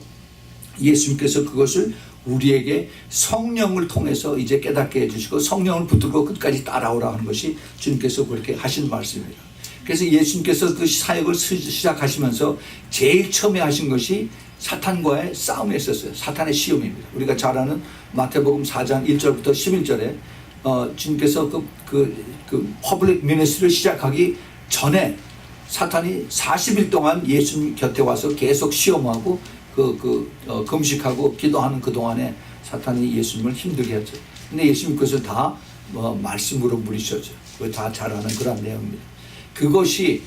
예수님께서 그것을 우리에게 성령을 통해서 이제 깨닫게 해주시고 성령을 붙들고 끝까지 따라오라 하는 것이 주님께서 그렇게 하신 말씀입니다. 그래서 예수님께서 그 사역을 시작하시면서 제일 처음에 하신 것이 사탄과의 싸움에 있었어요. 사탄의 시험입니다. 우리가 잘 아는 마태복음 4장 1절부터 11절에 주님께서 그 퍼블릭 미니스트리를 시작하기 전에 사탄이 40일 동안 예수님 곁에 와서 계속 시험하고 금식하고 기도하는 그 동안에 사탄이 예수님을 힘들게 했죠. 근데 예수님 그것을 다 말씀으로 물리셨죠. 그걸 다 잘 아는 그런 내용입니다. 그것이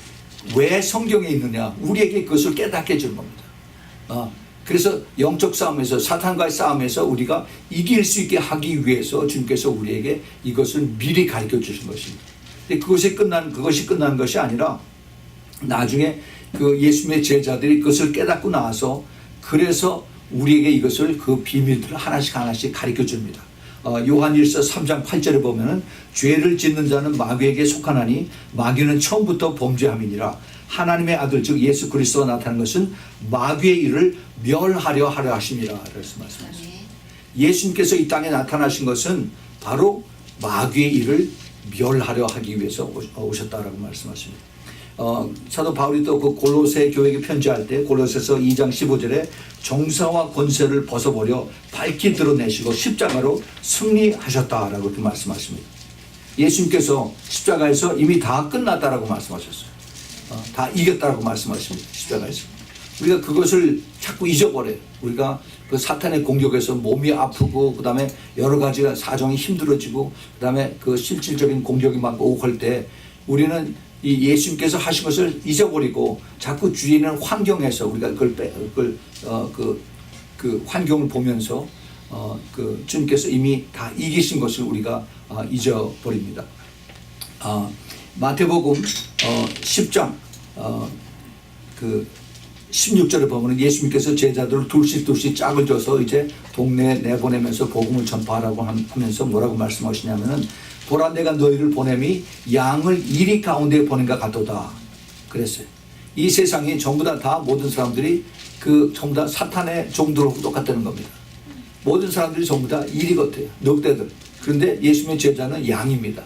왜 성경에 있느냐? 우리에게 그것을 깨닫게 해주는 겁니다. 그래서 영적 싸움에서 사탄과의 싸움에서 우리가 이길 수 있게 하기 위해서 주님께서 우리에게 이것을 미리 가르쳐 주신 것입니다. 근데 그것이 끝난 것이 아니라 나중에 그 예수님의 제자들이 그것을 깨닫고 나서 그래서 우리에게 이것을 그 비밀들을 하나씩 가르쳐 줍니다. 요한일서 3장 8절에 보면은 죄를 짓는 자는 마귀에게 속하나니 마귀는 처음부터 범죄함이니라. 하나님의 아들 즉 예수 그리스도가 나타난 것은 마귀의 일을 멸하려 하심이라. 그래서 말씀하셨습니다. 예수님께서 이 땅에 나타나신 것은 바로 마귀의 일을 멸하려 하기 위해서 오셨다라고 말씀하십니다. 사도 바울이 또 그 골로새 교회에게 편지할 때 골로새서 2장 15절에 정사와 권세를 벗어버려 밝히 드러내시고 십자가로 승리하셨다라고 이렇게 말씀하십니다. 예수님께서 십자가에서 이미 다 끝났다라고 말씀하셨어요. 다 이겼다라고 말씀하십니다. 십자가에서. 우리가 그것을 자꾸 잊어버려요. 우리가 그 사탄의 공격에서 몸이 아프고 그다음에 여러 가지가 사정이 힘들어지고 그다음에 그 실질적인 공격이 막 오고 할 때 우리는 이 예수님께서 하신 것을 잊어버리고 자꾸 주위에 있는 환경에서 우리가 그 환경을 보면서 그 주님께서 이미 다 이기신 것을 우리가 잊어버립니다. 마태복음 10장 그 16절에 보면 예수님께서 제자들을 둘씩 짝을 져서 이제 동네에 내보내면서 복음을 전파하라고 하면서 뭐라고 말씀하시냐면은 보라 내가 너희를 보냄이 양을 이리 가운데에 보낸가 같도다 그랬어요. 이 세상이 전부 다 모든 사람들이 그 전부 다 사탄의 종들하고 똑같다는 겁니다. 모든 사람들이 전부 다 이리 같아요. 늑대들. 그런데 예수님의 제자는 양입니다.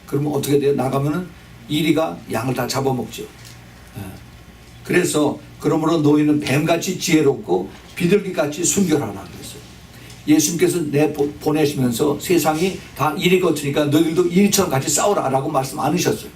그러면 어떻게 돼요? 나가면은 이리가 양을 다 잡아먹죠. 그래서 그러므로 너희는 뱀같이 지혜롭고 비둘기같이 순결하라 그랬어요. 예수님께서 보내시면서 세상이 다 이리 같으니까 너희들도 이리처럼 같이 싸우라 라고 말씀 안 하셨어요.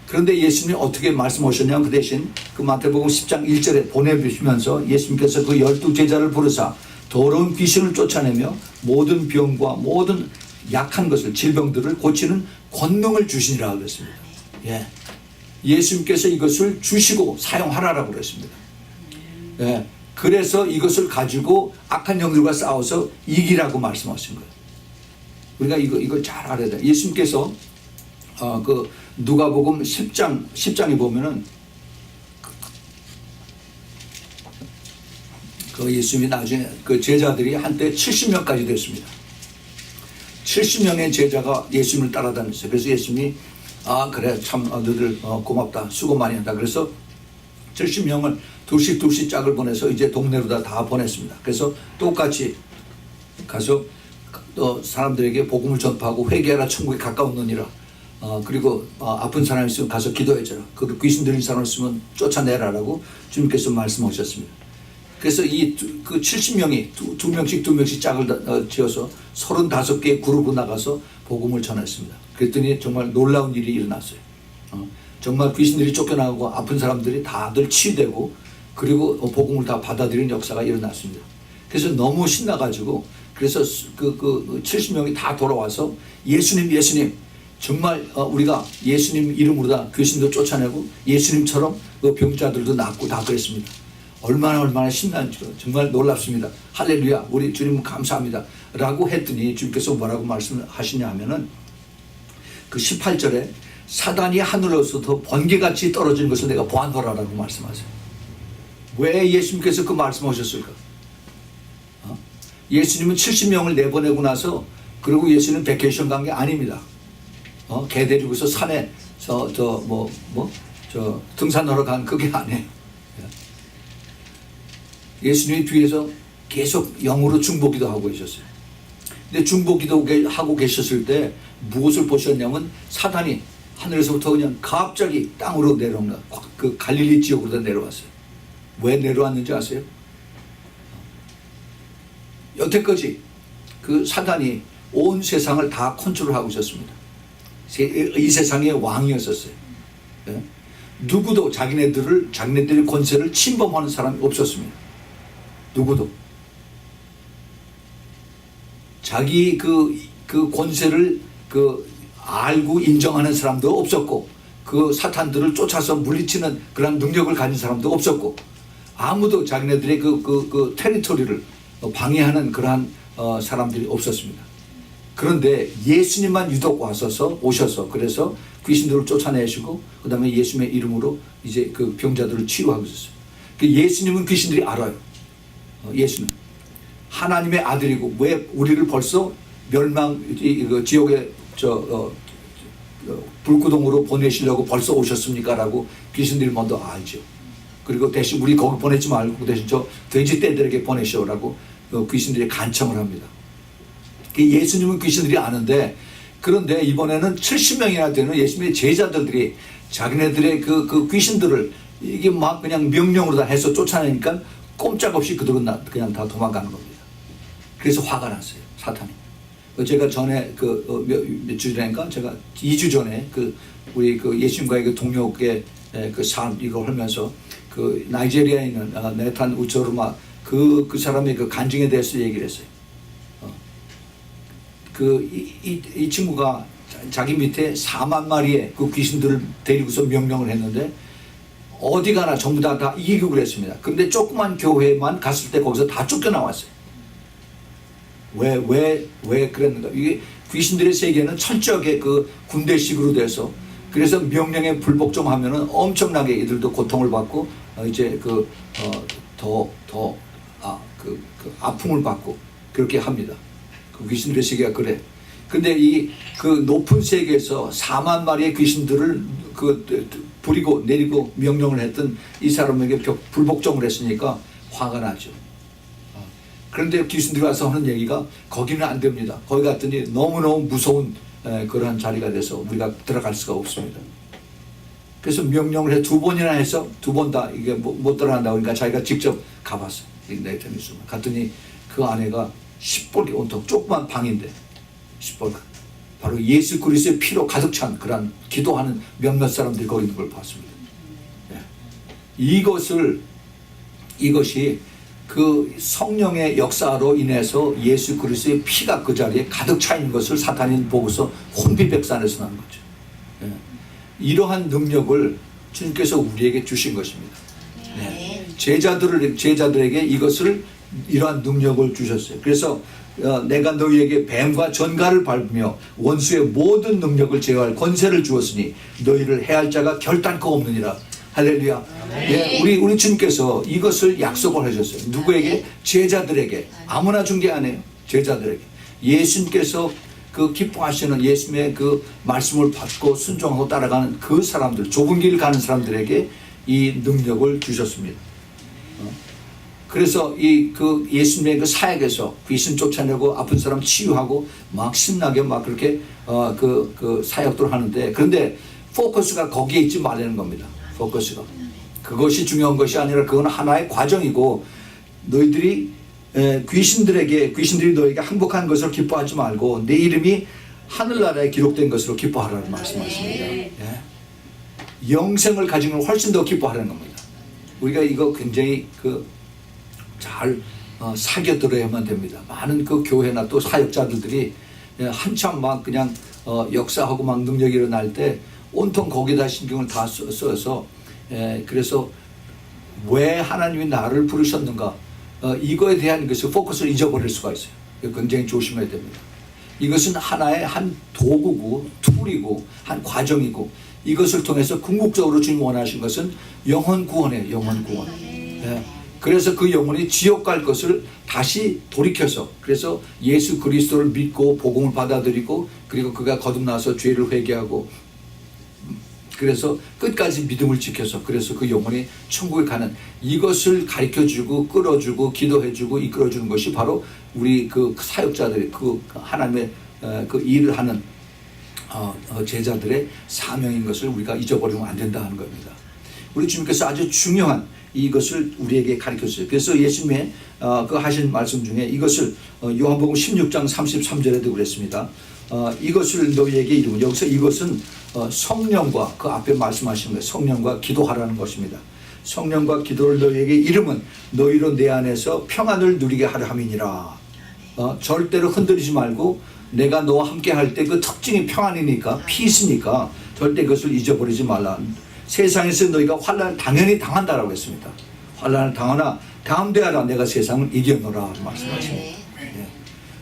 그런데 예수님이 어떻게 말씀하셨냐면 그 대신 그 마태복음 10장 1절에 보내주시면서 예수님께서 그 12제자를 부르사 더러운 귀신을 쫓아내며 모든 병과 모든 약한 것을 질병들을 고치는 권능을 주시니라 그랬습니다. 예. 예수님께서 이것을 주시고 사용하라라고 그랬습니다. 예. 그래서 이것을 가지고 악한 영들과 싸워서 이기라고 말씀하신 거예요. 우리가 이거 잘 알아야 돼. 예수님께서 그 누가복음 10장에 보면은 그 예수님이 나중에 그 제자들이 한때 70명까지 됐습니다. 70명의 제자가 예수님을 따라다녔어요. 그래서 예수님이 그래 참 너희들 고맙다 수고 많이 한다. 그래서 70명을 둘씩 짝을 보내서 이제 동네로 다 보냈습니다. 그래서 똑같이 가서 또 사람들에게 복음을 전파하고 회개하라 천국에 가까운 노니라. 그리고 아픈 사람 있으면 가서 기도해줘라. 그 귀신 들린 사람 있으면 쫓아내라라고 주님께서 말씀하셨습니다. 그래서 그 70명이 두 명씩 짝을 지어서 35개의 그룹으로 나가서 복음을 전했습니다. 그랬더니 정말 놀라운 일이 일어났어요. 정말 귀신들이 쫓겨나고 아픈 사람들이 다들 치유되고 그리고 복음을 다 받아들이는 역사가 일어났습니다. 그래서 너무 신나가지고 그래서 그 70명이 다 돌아와서 예수님 정말 우리가 예수님 이름으로 다 귀신도 쫓아내고 예수님처럼 그 병자들도 낫고 다 그랬습니다. 얼마나 신난지 정말 놀랍습니다. 할렐루야 우리 주님 감사합니다 라고 했더니 주님께서 뭐라고 말씀하시냐 하면은 그 18절에 사단이 하늘로부터 번개같이 떨어지는 것을 내가 보았노라라고 말씀하세요. 왜 예수님께서 그 말씀하셨을까? 예수님은 70명을 내보내고 나서 그리고 예수님은 베케이션 간 게 아닙니다. 개 데리고서 산에 등산하러 간 그게 아니에요. 예수님이 뒤에서 계속 영으로 중보기도 하고 계셨어요. 근데 중보기도 하고 계셨을 때 무엇을 보셨냐면 사단이 하늘에서부터 그냥 갑자기 땅으로 내려옵니다. 그 갈릴리 지역으로 내려왔어요. 왜 내려왔는지 아세요? 여태까지 그 사단이 온 세상을 다 컨트롤하고 있었습니다. 이 세상의 왕이었었어요. 누구도 자기네들의 권세를 침범하는 사람이 없었습니다. 누구도 자기 그 권세를 알고 인정하는 사람도 없었고 그 사탄들을 쫓아서 물리치는 그런 능력을 가진 사람도 없었고 아무도 자기네들의 그 테리토리를 방해하는 그러한 사람들이 없었습니다. 그런데 예수님만 유독 오셔서 그래서 귀신들을 쫓아내시고 그 다음에 예수님의 이름으로 이제 그 병자들을 치유하고 있었어요. 예수님은 귀신들이 알아요. 예수는 하나님의 아들이고 왜 우리를 벌써 지옥의 불구덩으로 보내시려고 벌써 오셨습니까? 라고 귀신들이 먼저 알죠. 그리고 대신 우리 거기 보내지 말고 대신 저 돼지 떼들에게 보내시오라고 귀신들이 간청을 합니다. 예수님은 귀신들이 아는데 그런데 이번에는 70명이나 되는 예수님의 제자들이 자기네들의 그 귀신들을 이게 막 그냥 명령으로 다 해서 쫓아내니까 꼼짝없이 그들은 그냥 다 도망가는 겁니다. 그래서 화가 났어요. 사탄이. 제가 전에 몇주 전인가 제가 2주 전에 우리 예수님과의 동료의 삶 이걸 하면서 나이지리아에 있는 네탄 우처르마 그 사람의 간증에 대해서 얘기를 했어요. 이 친구가 자기 밑에 4만 마리의 귀신들을 데리고서 명령을 했는데 어디 가나 전부 다 이기고 했습니다. 그런데 조그만 교회만 갔을 때 거기서 다 쫓겨나왔어요. 왜 그랬는가? 이게 귀신들의 세계는 철저하게 군대식으로 돼서 그래서 명령에 불복종하면은 엄청나게 이들도 고통을 받고 이제 아픔을 받고 그렇게 합니다. 귀신들의 세계가 그래. 근데 높은 세계에서 4만 마리의 귀신들을 부리고 내리고 명령을 했던 이 사람에게 불복종을 했으니까 화가 나죠. 그런데 귀신들이 와서 하는 얘기가 거기는 안 됩니다. 거기 갔더니 너무너무 무서운 그러한 자리가 돼서 우리가 들어갈 수가 없습니다. 그래서 명령을 해 2번이나 해서 2번 다 이게 못 들어간다 그러니까 자기가 직접 가봤어요. 네타니스만 갔더니 그 안에가 10볼이 온통 조그만 방인데 10볼 바로 예수 그리스도의 피로 가득 찬 그런 기도하는 몇몇 사람들이 거기 있는 걸 봤습니다. 네. 이것이 성령의 역사로 인해서 예수 그리스도의 피가 그 자리에 가득 차 있는 것을 사탄이 보고서 혼비백산해서 난 거죠. 네. 이러한 능력을 주님께서 우리에게 주신 것입니다. 네. 제자들에게 이러한 능력을 주셨어요. 그래서 내가 너희에게 뱀과 전갈을 밟으며 원수의 모든 능력을 제어할 권세를 주었으니 너희를 해할 자가 결단코 없느니라. 할렐루야. 예, 우리 주님께서 이것을 약속을 하셨어요. 누구에게? 제자들에게. 아무나 준 게 아니에요. 제자들에게. 예수님께서 기뻐하시는 예수님의 말씀을 받고 순종하고 따라가는 그 사람들, 좁은 길 가는 사람들에게 이 능력을 주셨습니다. 그래서 예수님의 사역에서 귀신 쫓아내고 아픈 사람 치유하고 막 신나게 막 그렇게 사역들을 하는데, 그런데 포커스가 거기에 있지 말라는 겁니다. 포커스가. 그것이 중요한 것이 아니라 그건 하나의 과정이고, 너희들이 귀신들이 너희가 항복한 것을 기뻐하지 말고 내 이름이 하늘나라에 기록된 것으로 기뻐하라는 말씀하십니다. 예. 영생을 가진 걸 훨씬 더 기뻐하라는 겁니다. 우리가 이거 굉장히 잘 사겨들어야만 됩니다. 많은 교회나 또 사역자들이 한참 막 그냥 역사하고 막 능력이 일어날 때 온통 거기다 신경을 다 써서 그래서 왜 하나님이 나를 부르셨는가, 이거에 대한 포커스를 잊어버릴 수가 있어요. 굉장히 조심해야 됩니다. 이것은 하나의 한 도구고 툴이고 한 과정이고, 이것을 통해서 궁극적으로 주님 원하신 것은 영혼 구원이에요. 영혼 구원. 그래서 그 영혼이 지옥 갈 것을 다시 돌이켜서, 그래서 예수 그리스도를 믿고 복음을 받아들이고, 그리고 그가 거듭나서 죄를 회개하고, 그래서 끝까지 믿음을 지켜서, 그래서 그 영혼이 천국에 가는, 이것을 가르쳐주고 끌어주고 기도해주고 이끌어주는 것이 바로 우리 사역자들의 하나님의 일을 하는 제자들의 사명인 것을 우리가 잊어버리면 안 된다 하는 겁니다. 우리 주님께서 아주 중요한 이것을 우리에게 가르쳤어요. 그래서 예수님의 하신 말씀 중에 이것을 요한복음 16장 33절에도 그랬습니다. 이것을 너희에게 이루면, 여기서 이것은 성령과 앞에 말씀하신 거예요. 성령과 기도하라는 것입니다. 성령과 기도를 너희에게 이루면 너희로 내 안에서 평안을 누리게 하려 함이니라. 절대로 흔들리지 말고, 내가 너와 함께 할 때 그 특징이 평안이니까, 피스니까 절대 그것을 잊어버리지 말라. 세상에서 너희가 환난을 당연히 당한다라고 했습니다. 환난을 당하나 담대하라, 내가 세상을 이겨노라 말씀하십니다. 네.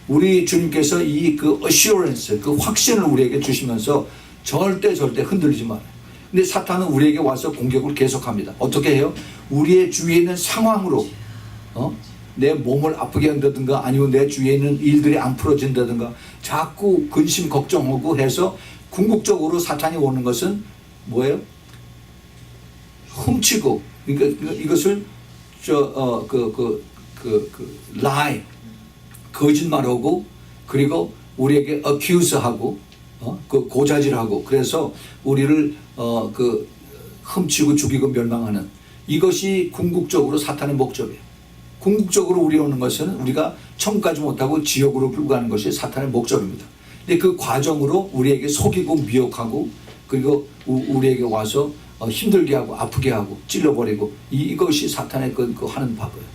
우리 주님께서 이 assurance, 확신을 우리에게 주시면서 절대 흔들리지 말아요. 근데 사탄은 우리에게 와서 공격을 계속합니다. 어떻게 해요? 우리의 주위에 있는 상황으로 내 몸을 아프게 한다든가, 아니면 내 주위에 있는 일들이 안 풀어진다든가, 자꾸 근심 걱정하고 해서 궁극적으로 사탄이 오는 것은 뭐예요? 훔치고, 그러니까 이것을 lie, 거짓말하고, 그리고 우리에게 accuse하고, 고자질하고, 그래서 우리를 훔치고 죽이고 멸망하는, 이것이 궁극적으로 사탄의 목적이에요. 궁극적으로 우리 오는 것은 우리가 천국까지 못하고 지옥으로 끌고 가는 것이 사탄의 목적입니다. 근데 그 과정으로 우리에게 속이고 미혹하고 그리고 우리에게 와서 힘들게 하고 아프게 하고 찔러버리고 이것이 사탄의 그 하는 바보예요.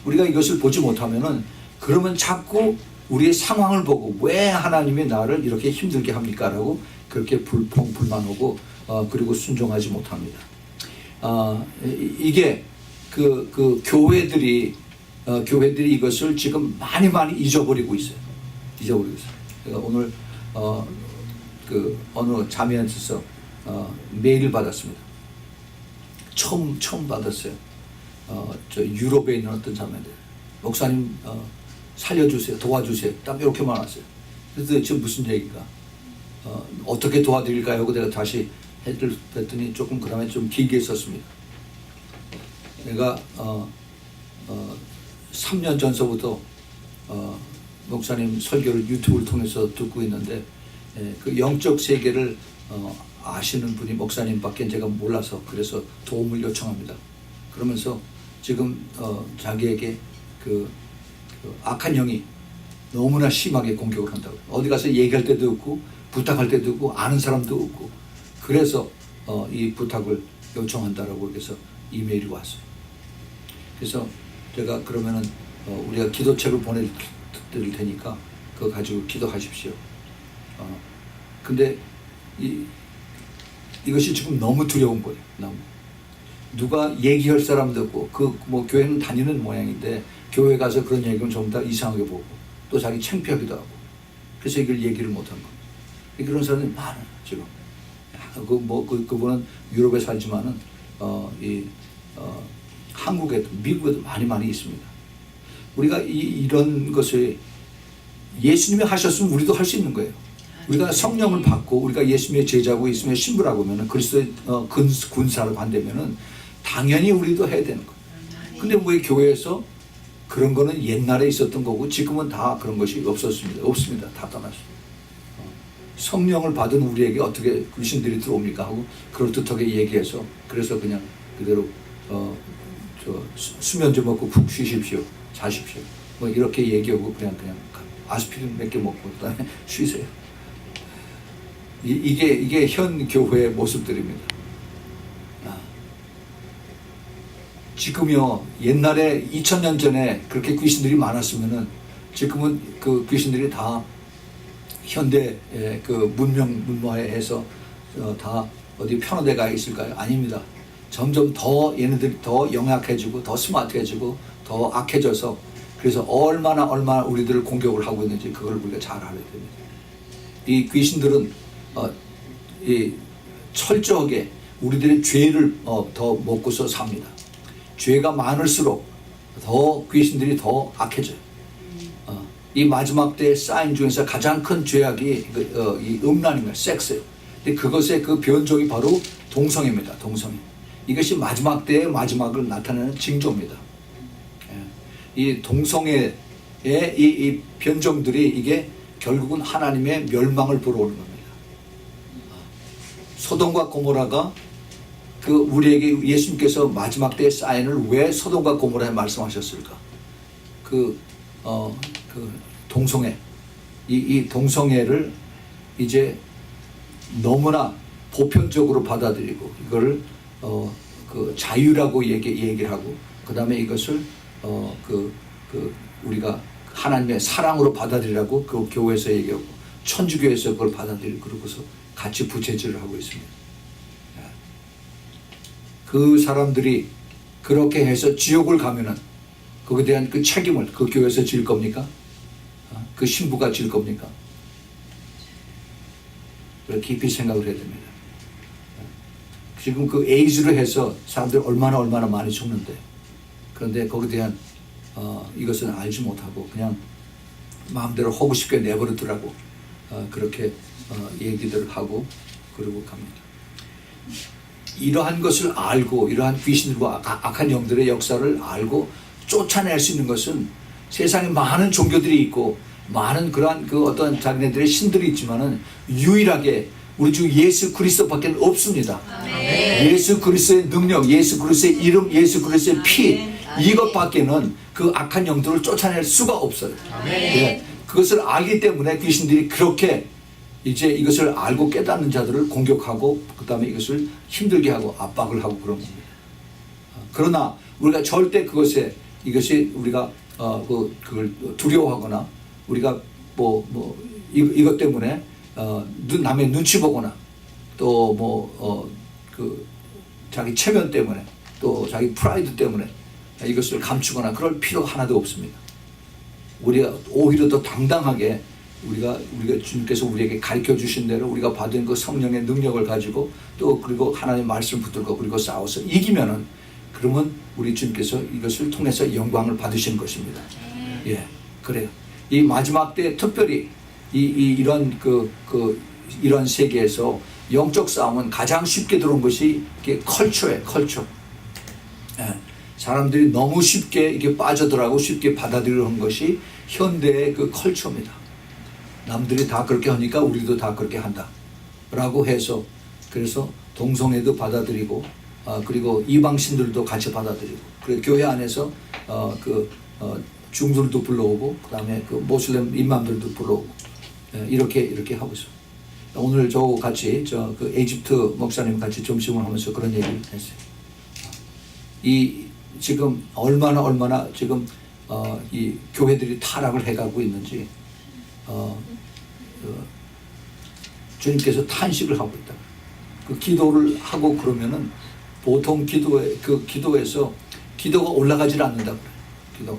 우리가 이것을 보지 못하면은 그러면 자꾸 우리의 상황을 보고 왜 하나님이 나를 이렇게 힘들게 합니까? 라고 그렇게 불만하고 그리고 순종하지 못합니다. 이게 그 교회들이 이것을 지금 많이 잊어버리고 있어요. 잊어버리고 있어요. 제가 오늘 그 어느 자매한테서 메일을 받았습니다. 처음 받았어요. 저 유럽에 있는 어떤 자매인데 목사님 살려주세요, 도와주세요. 딱 이렇게만 왔어요. 그래서 지금 무슨 얘기가 어떻게 도와드릴까요? 하고 내가 다시 했더니 조금 그 다음에 좀 길게 썼습니다. 내가 3년 전서부터 목사님 설교를 유튜브를 통해서 듣고 있는데 그 영적 세계를 아시는 분이 목사님밖에 제가 몰라서 그래서 도움을 요청합니다. 그러면서 지금 자기에게 그 악한 영이 너무나 심하게 공격을 한다고. 어디 가서 얘기할 때도 없고 부탁할 때도 없고 아는 사람도 없고 그래서 이 부탁을 요청한다라고 해서 이메일이 왔어요. 그래서 제가 그러면은 우리가 기도책을 보내드릴 테니까 그거 가지고 기도하십시오. 근데 이것이 지금 너무 두려운 거예요. 너무. 누가 얘기할 사람도 없고 뭐 교회는 다니는 모양인데 교회 가서 그런 얘기는 전부 다 이상하게 보고 또 자기 창피하기도 하고 그래서 이걸 얘기를 못한 겁니다. 그런 사람이 많아요 지금. 그분은 유럽에 살지만은 한국에도 미국에도 많이 있습니다. 우리가 이런 것을 예수님이 하셨으면 우리도 할 수 있는 거예요. 우리가 성령을 받고 우리가 예수님의 제자고 예수님의 신부라고 하면은 그리스도의 군사로 간다면은 당연히 우리도 해야 되는 거예요. 근데 왜 교회에서 그런 거는 옛날에 있었던 거고 지금은 다 그런 것이 없습니다. 다 떠났습니다. 성령을 받은 우리에게 어떻게 귀신들이 들어옵니까 하고 그럴듯하게 얘기해서 그래서 그냥 그대로 수면 좀 먹고 푹 쉬십시오, 자십시오. 뭐 이렇게 얘기하고 그냥 아스피린 몇 개 먹고 그다음에 쉬세요. 이게 현 교회의 모습들입니다. 지금요 옛날에 2000년 전에 그렇게 귀신들이 많았으면은 지금은 그 귀신들이 다 현대 그 문화에서 다 어디 편어돼 가 있을까요? 아닙니다. 점점 더 얘네들이 더 영약해지고 더 스마트해지고 더 악해져서 그래서 얼마나 우리들을 공격을 하고 있는지 그걸 우리가 잘 알아야 됩니다. 이 귀신들은 이 철저하게 우리들의 죄를 더 먹고서 삽니다. 죄가 많을수록 더 귀신들이 더 악해져요. 이 마지막 때의 사인 중에서 가장 큰 죄악이 이 음란입니다. 섹스예요. 근데 그것의 그 변종이 바로 동성애입니다. 동성애. 이것이 마지막 때의 마지막을 나타내는 징조입니다. 이 동성애의 이 변종들이 이게 결국은 하나님의 멸망을 불어오는 겁니다. 소돔과 고모라가 그 우리에게 예수님께서 마지막 때의 사인을 왜 소돔과 고모라에 말씀하셨을까? 그 동성애, 이 동성애를 이제 너무나 보편적으로 받아들이고 이거를 그 자유라고 얘기를 하고 그 다음에 이것을 우리가 하나님의 사랑으로 받아들이라고 그 교회에서 얘기하고 천주교에서 그걸 받아들이고 그러고서 같이 부채질을 하고 있습니다. 그 사람들이 그렇게 해서 지옥을 가면은 거기에 대한 그 책임을 그 교회에서 질 겁니까? 그 신부가 질 겁니까? 깊이 생각을 해야 됩니다. 지금 그 에이즈로 해서 사람들이 얼마나 많이 죽는데 그런데 거기에 대한 이것은 알지 못하고 그냥 마음대로 하고 싶게 내버려두라고 그렇게 얘기들을 하고 그러고 갑니다. 이러한 것을 알고 이러한 귀신들과 악한 영들의 역사를 알고 쫓아낼 수 있는 것은 세상에 많은 종교들이 있고 많은 그러한 그 어떤 자기네들의 신들이 있지만은 유일하게 우리 주 예수 그리스도밖에 없습니다. 예수 그리스도의 능력, 예수 그리스도의 이름, 예수 그리스도의 피 이것밖에는 그 악한 영들을 쫓아낼 수가 없어요. 예, 그것을 알기 때문에 귀신들이 그렇게 이제 이것을 알고 깨닫는 자들을 공격하고 그 다음에 이것을 힘들게 하고 압박을 하고 그런 겁니다. 그러나 우리가 절대 이것이 우리가 그걸 두려워하거나 우리가 이것 때문에 남의 눈치 보거나 또 자기 체면 때문에 또 자기 프라이드 때문에 이것을 감추거나 그럴 필요 하나도 없습니다. 우리가 오히려 더 당당하게 우리가 주님께서 우리에게 가르쳐 주신 대로 우리가 받은 그 성령의 능력을 가지고 또 그리고 하나님의 말씀을 붙들고 그리고 싸워서 이기면은 그러면 우리 주님께서 이것을 통해서 영광을 받으시는 것입니다. 예, 그래요. 이 마지막 때 특별히 이런 이런 세계에서 영적 싸움은 가장 쉽게 들어온 것이 이게 컬처예요, 컬처. 예, 사람들이 너무 쉽게 이게 빠져들어가고 쉽게 받아들이는 것이 현대의 그 컬처입니다. 남들이 다 그렇게 하니까 우리도 다 그렇게 한다라고 해서 그래서 동성애도 받아들이고 그리고 이방신들도 같이 받아들이고 그리고 교회 안에서 중들도 불러오고 그다음에 그 모슬렘 임맘들도 불러오고 이렇게 하고 있어요. 오늘 저 같이 그 에집트 목사님 같이 점심을 하면서 그런 얘기를 했어요. 지금 얼마나 지금 이 교회들이 타락을 해가고 있는지 주님께서 탄식을 하고 있다. 그 기도를 하고 그러면은 보통 기도에서 기도가 올라가질 않는다 그래. 기도가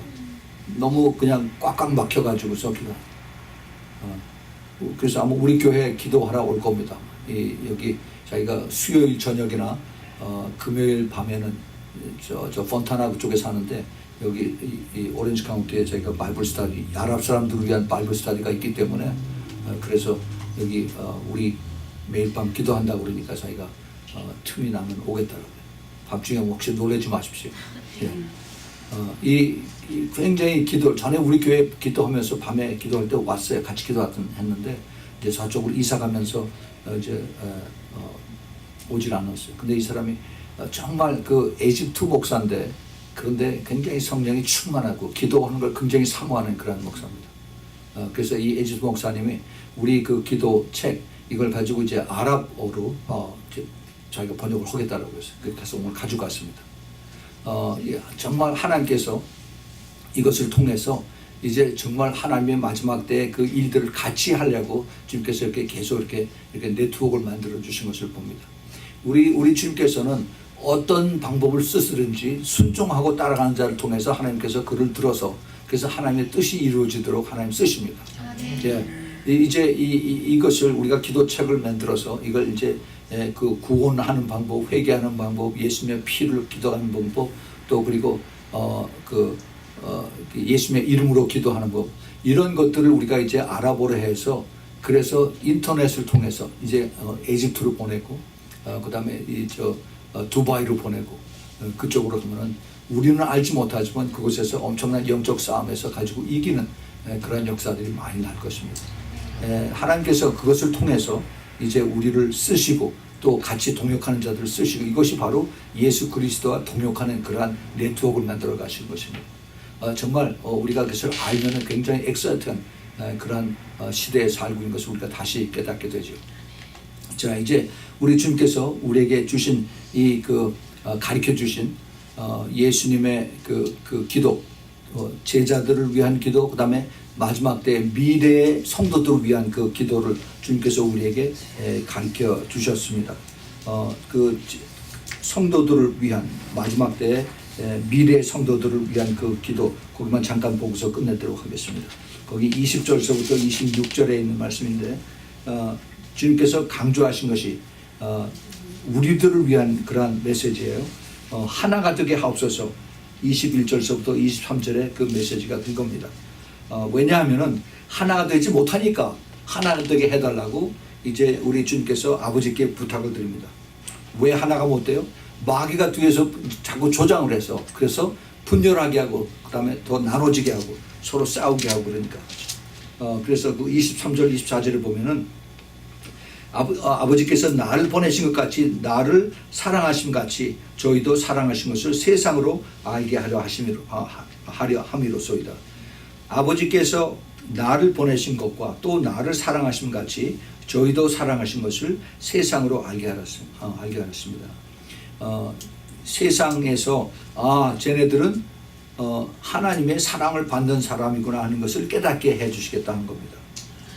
너무 그냥 꽉꽉 막혀가지고서 기도. 그래서 아마 우리 교회 기도하러 올 겁니다. 여기 자기가 수요일 저녁이나 금요일 밤에는 저 폰타나 쪽에 사는데 여기 이 오렌지 카운티에 저희가 바이블 스터디 아랍 사람들을 위한 바이블 스터디가 있기 때문에 그래서 여기 우리 매일 밤 기도한다고 그러니까 저희가 틈이 나면 오겠다고요. 밤중에 혹시 놀라지 마십시오. 예. 이 굉장히 전에 우리 교회 기도하면서 밤에 기도할 때 왔어요. 같이 기도했는데 이제 저쪽으로 이사 가면서 이제 오질 않았어요. 근데 이 사람이 정말 그 에집트 목사인데 그런데 굉장히 성령이 충만하고 기도하는 걸 굉장히 사모하는 그런 목사입니다. 그래서 이 에집트 목사님이 우리 그 기도 책 이걸 가지고 이제 아랍어로 자기가 번역을 하겠다라고 했어요. 그래서 오늘 가지고 왔습니다. 정말 하나님께서 이것을 통해서 이제 정말 하나님의 마지막 때 그 일들을 같이 하려고 주님께서 이렇게 계속 이렇게 네트워크를 만들어 주신 것을 봅니다. 우리 주님께서는 어떤 방법을 쓰시든지 순종하고 따라가는 자를 통해서 하나님께서 그를 들어서 그래서 하나님의 뜻이 이루어지도록 하나님 쓰십니다. 예, 이제 이것을 우리가 기도책을 만들어서 이걸 이제 그 구원하는 방법, 회개하는 방법, 예수님의 피를 기도하는 방법, 또 그리고 예수님의 이름으로 기도하는 법 이런 것들을 우리가 이제 알아보려 해서 그래서 인터넷을 통해서 이제 에집트로 보내고 그다음에 두바이로 보내고 그쪽으로 가면은 우리는 알지 못하지만 그곳에서 엄청난 영적 싸움에서 가지고 이기는 그런 역사들이 많이 날 것입니다. 하나님께서 그것을 통해서 이제 우리를 쓰시고 또 같이 동역하는 자들을 쓰시고 이것이 바로 예수 그리스도와 동역하는 그러한 네트워크를 만들어 가신 것입니다. 정말 우리가 그것을 알면 굉장히 엑사이트한 그러한 시대에 살고 있는 것을 우리가 다시 깨닫게 되죠. 자, 이제 우리 주님께서 우리에게 주신 가르쳐 주신 예수님의 그 기도, 제자들을 위한 기도, 그 다음에 마지막 때 미래의 성도들을 위한 그 기도를 주님께서 우리에게 가르쳐 주셨습니다. 그 성도들을 위한 마지막 때 미래의 성도들을 위한 그 기도 거기만 잠깐 보고서 끝내도록 하겠습니다. 거기 20절서부터 26절에 있는 말씀인데 주님께서 강조하신 것이 우리들을 위한 그러한 메시지예요. 하나가 되게 하옵소서 21절서부터 23절에 그 메시지가 그겁니다. 왜냐하면은 하나가 되지 못하니까 하나가 되게 해달라고 이제 우리 주님께서 아버지께 부탁을 드립니다. 왜 하나가 못 돼요? 마귀가 뒤에서 자꾸 조장을 해서 그래서 분열하게 하고 그 다음에 더 나눠지게 하고 서로 싸우게 하고 그러니까 그래서 그 23절 24절을 보면은 아버지께서 나를 보내신 것 같이 나를 사랑하심 같이 저희도 사랑하신 것을 세상으로 알게 하려 함이로소이다. 아버지께서 나를 보내신 것과 또 나를 사랑하심 같이 저희도 사랑하신 것을 세상으로 알게 하였습니다. 세상에서 쟤네들은 하나님의 사랑을 받는 사람이구나 하는 것을 깨닫게 해주시겠다는 겁니다.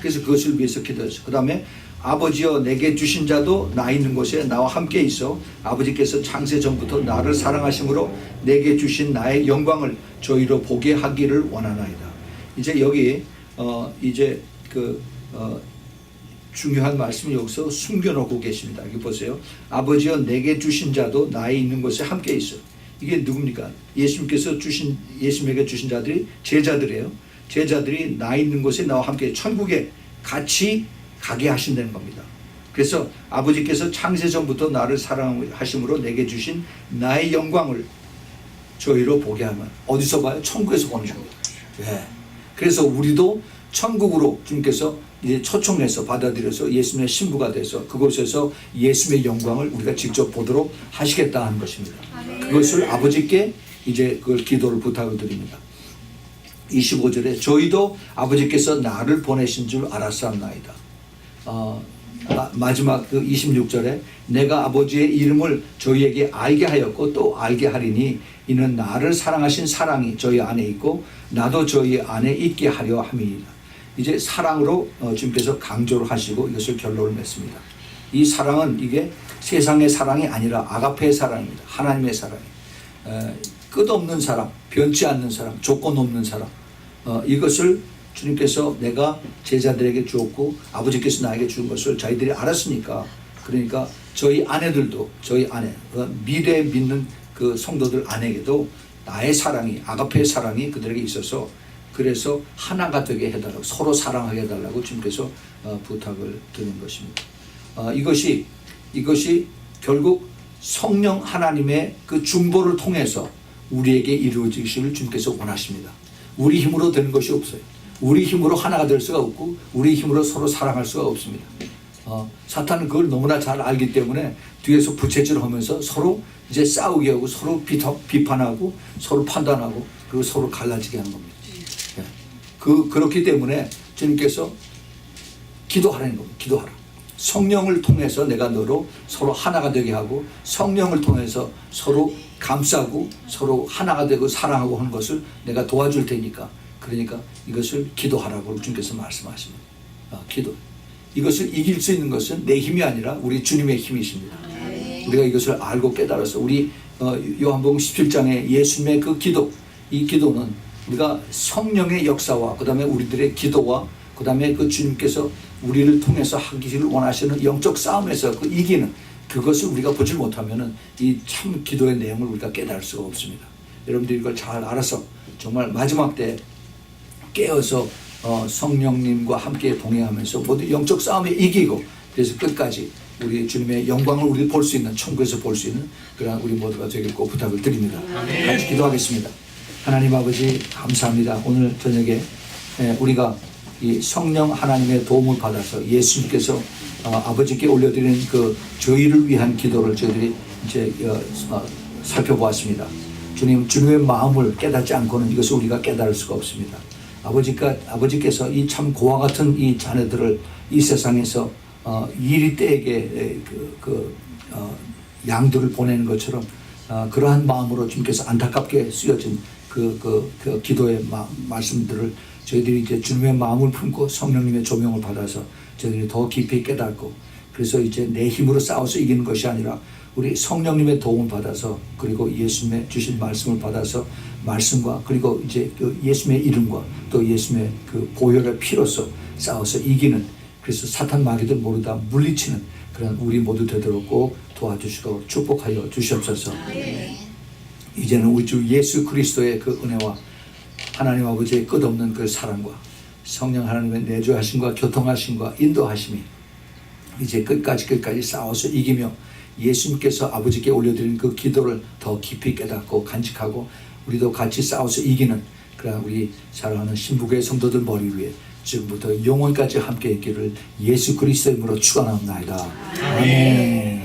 그래서 그것을 위해서 기도했어요. 그 다음에 아버지여 내게 주신 자도 나 있는 곳에 나와 함께 있어 아버지께서 창세 전부터 나를 사랑하심으로 내게 주신 나의 영광을 저희로 보게 하기를 원하나이다. 이제 여기 이제 중요한 말씀을 여기서 숨겨놓고 계십니다. 여기 보세요. 아버지여 내게 주신 자도 나의 있는 곳에 함께 있어. 이게 누굽니까? 예수님에게 주신 자들이 제자들이에요. 제자들이 나 있는 곳에 나와 함께 천국에 같이 가게 하신다는 겁니다. 그래서 아버지께서 창세 전부터 나를 사랑하심으로 내게 주신 나의 영광을 저희로 보게 하면 어디서 봐요? 천국에서 보는 겁니다. 예. 그래서 우리도 천국으로 주님께서 이제 초청해서 받아들여서 예수님의 신부가 돼서 그곳에서 예수님의 영광을 우리가 직접 보도록 하시겠다 하는 것입니다. 그것을 아버지께 이제 그걸 기도를 부탁을 드립니다. 25절에 저희도 아버지께서 나를 보내신 줄 알았사옵나이다. 마지막 26절에 내가 아버지의 이름을 저희에게 알게 하였고 또 알게 하리니 이는 나를 사랑하신 사랑이 저희 안에 있고 나도 저희 안에 있게 하려 함이니라. 이제 사랑으로 주님께서 강조를 하시고 이것을 결론을 맺습니다. 이 사랑은 이게 세상의 사랑이 아니라 아가페의 사랑입니다. 하나님의 사랑. 끝없는 사랑, 변치 않는 사랑, 조건 없는 사랑. 이것을 주님께서 내가 제자들에게 주었고 아버지께서 나에게 준 것을 저희들이 알았으니까 그러니까 저희 아내들도 저희 아내 미래에 믿는 그 성도들 안에게도 나의 사랑이 아가페의 사랑이 그들에게 있어서 그래서 하나가 되게 해달라고 서로 사랑하게 해달라고 주님께서 부탁을 드리는 것입니다. 이것이 결국 성령 하나님의 그 중보를 통해서 우리에게 이루어지기를 주님께서 원하십니다. 우리 힘으로 되는 것이 없어요. 우리 힘으로 하나가 될 수가 없고 우리 힘으로 서로 사랑할 수가 없습니다. 사탄은 그걸 너무나 잘 알기 때문에 뒤에서 부채질하면서 서로 이제 싸우게 하고 서로 비판하고 서로 판단하고 그리고 서로 갈라지게 하는 겁니다. 그렇기 때문에 주님께서 기도하라는 겁니다. 기도하라. 성령을 통해서 내가 너로 서로 하나가 되게 하고 성령을 통해서 서로 감싸고 서로 하나가 되고 사랑하고 하는 것을 내가 도와줄 테니까 그러니까 이것을 기도하라고 주님께서 말씀하십니다. 기도. 이것을 이길 수 있는 것은 내 힘이 아니라 우리 주님의 힘이십니다. 우리가 이것을 알고 깨달아서 우리 요한복음 17장의 예수님의 그 기도, 이 기도는 우리가 성령의 역사와 그 다음에 우리들의 기도와 그 다음에 그 주님께서 우리를 통해서 하기를 원하시는 영적 싸움에서 그 이기는 그것을 우리가 보지 못하면 이 참 기도의 내용을 우리가 깨달을 수가 없습니다. 여러분들이 이걸 잘 알아서 정말 마지막 때 깨어서 성령님과 함께 동행하면서 모두 영적 싸움에 이기고 그래서 끝까지 우리 주님의 영광을 우리 볼 수 있는 천국에서 볼 수 있는 그런 우리 모두가 되겠고 부탁을 드립니다. 같이 기도하겠습니다. 하나님 아버지 감사합니다. 오늘 저녁에 우리가 이 성령 하나님의 도움을 받아서 예수님께서 아버지께 올려드리는 그 저희를 위한 기도를 저희들이 이제 살펴보았습니다. 주님의 마음을 깨닫지 않고는 이것을 우리가 깨달을 수가 없습니다. 아버지께서 이 참 고와 같은 이 자녀들을 이 세상에서 이리 때에게 양들을 보내는 것처럼 그러한 마음으로 주님께서 안타깝게 쓰여진 그 기도의 말씀들을 저희들이 이제 주님의 마음을 품고 성령님의 조명을 받아서 저희들이 더 깊이 깨닫고 그래서 이제 내 힘으로 싸워서 이기는 것이 아니라 우리 성령님의 도움을 받아서 그리고 예수님의 주신 말씀을 받아서 말씀과 그리고 이제 그 예수님의 이름과 또 예수님의 그 보혈의 피로서 싸워서 이기는 그래서 사탄 마귀들 모두 다 물리치는 그런 우리 모두 되도록 꼭 도와주시고 축복하여 주시옵소서. 이제는 우리 주 예수 그리스도의 그 은혜와 하나님 아버지의 끝없는 그 사랑과 성령 하나님의 내주하심과 교통하심과 인도하심이 이제 끝까지 싸워서 이기며 예수님께서 아버지께 올려드린 그 기도를 더 깊이 깨닫고 간직하고 우리도 같이 싸워서 이기는 그런 우리 사랑하는 신부교회 성도들 머리 위에 지금부터 영원까지 함께 있기를 예수 그리스도의 이름으로 축원합니다. 아멘.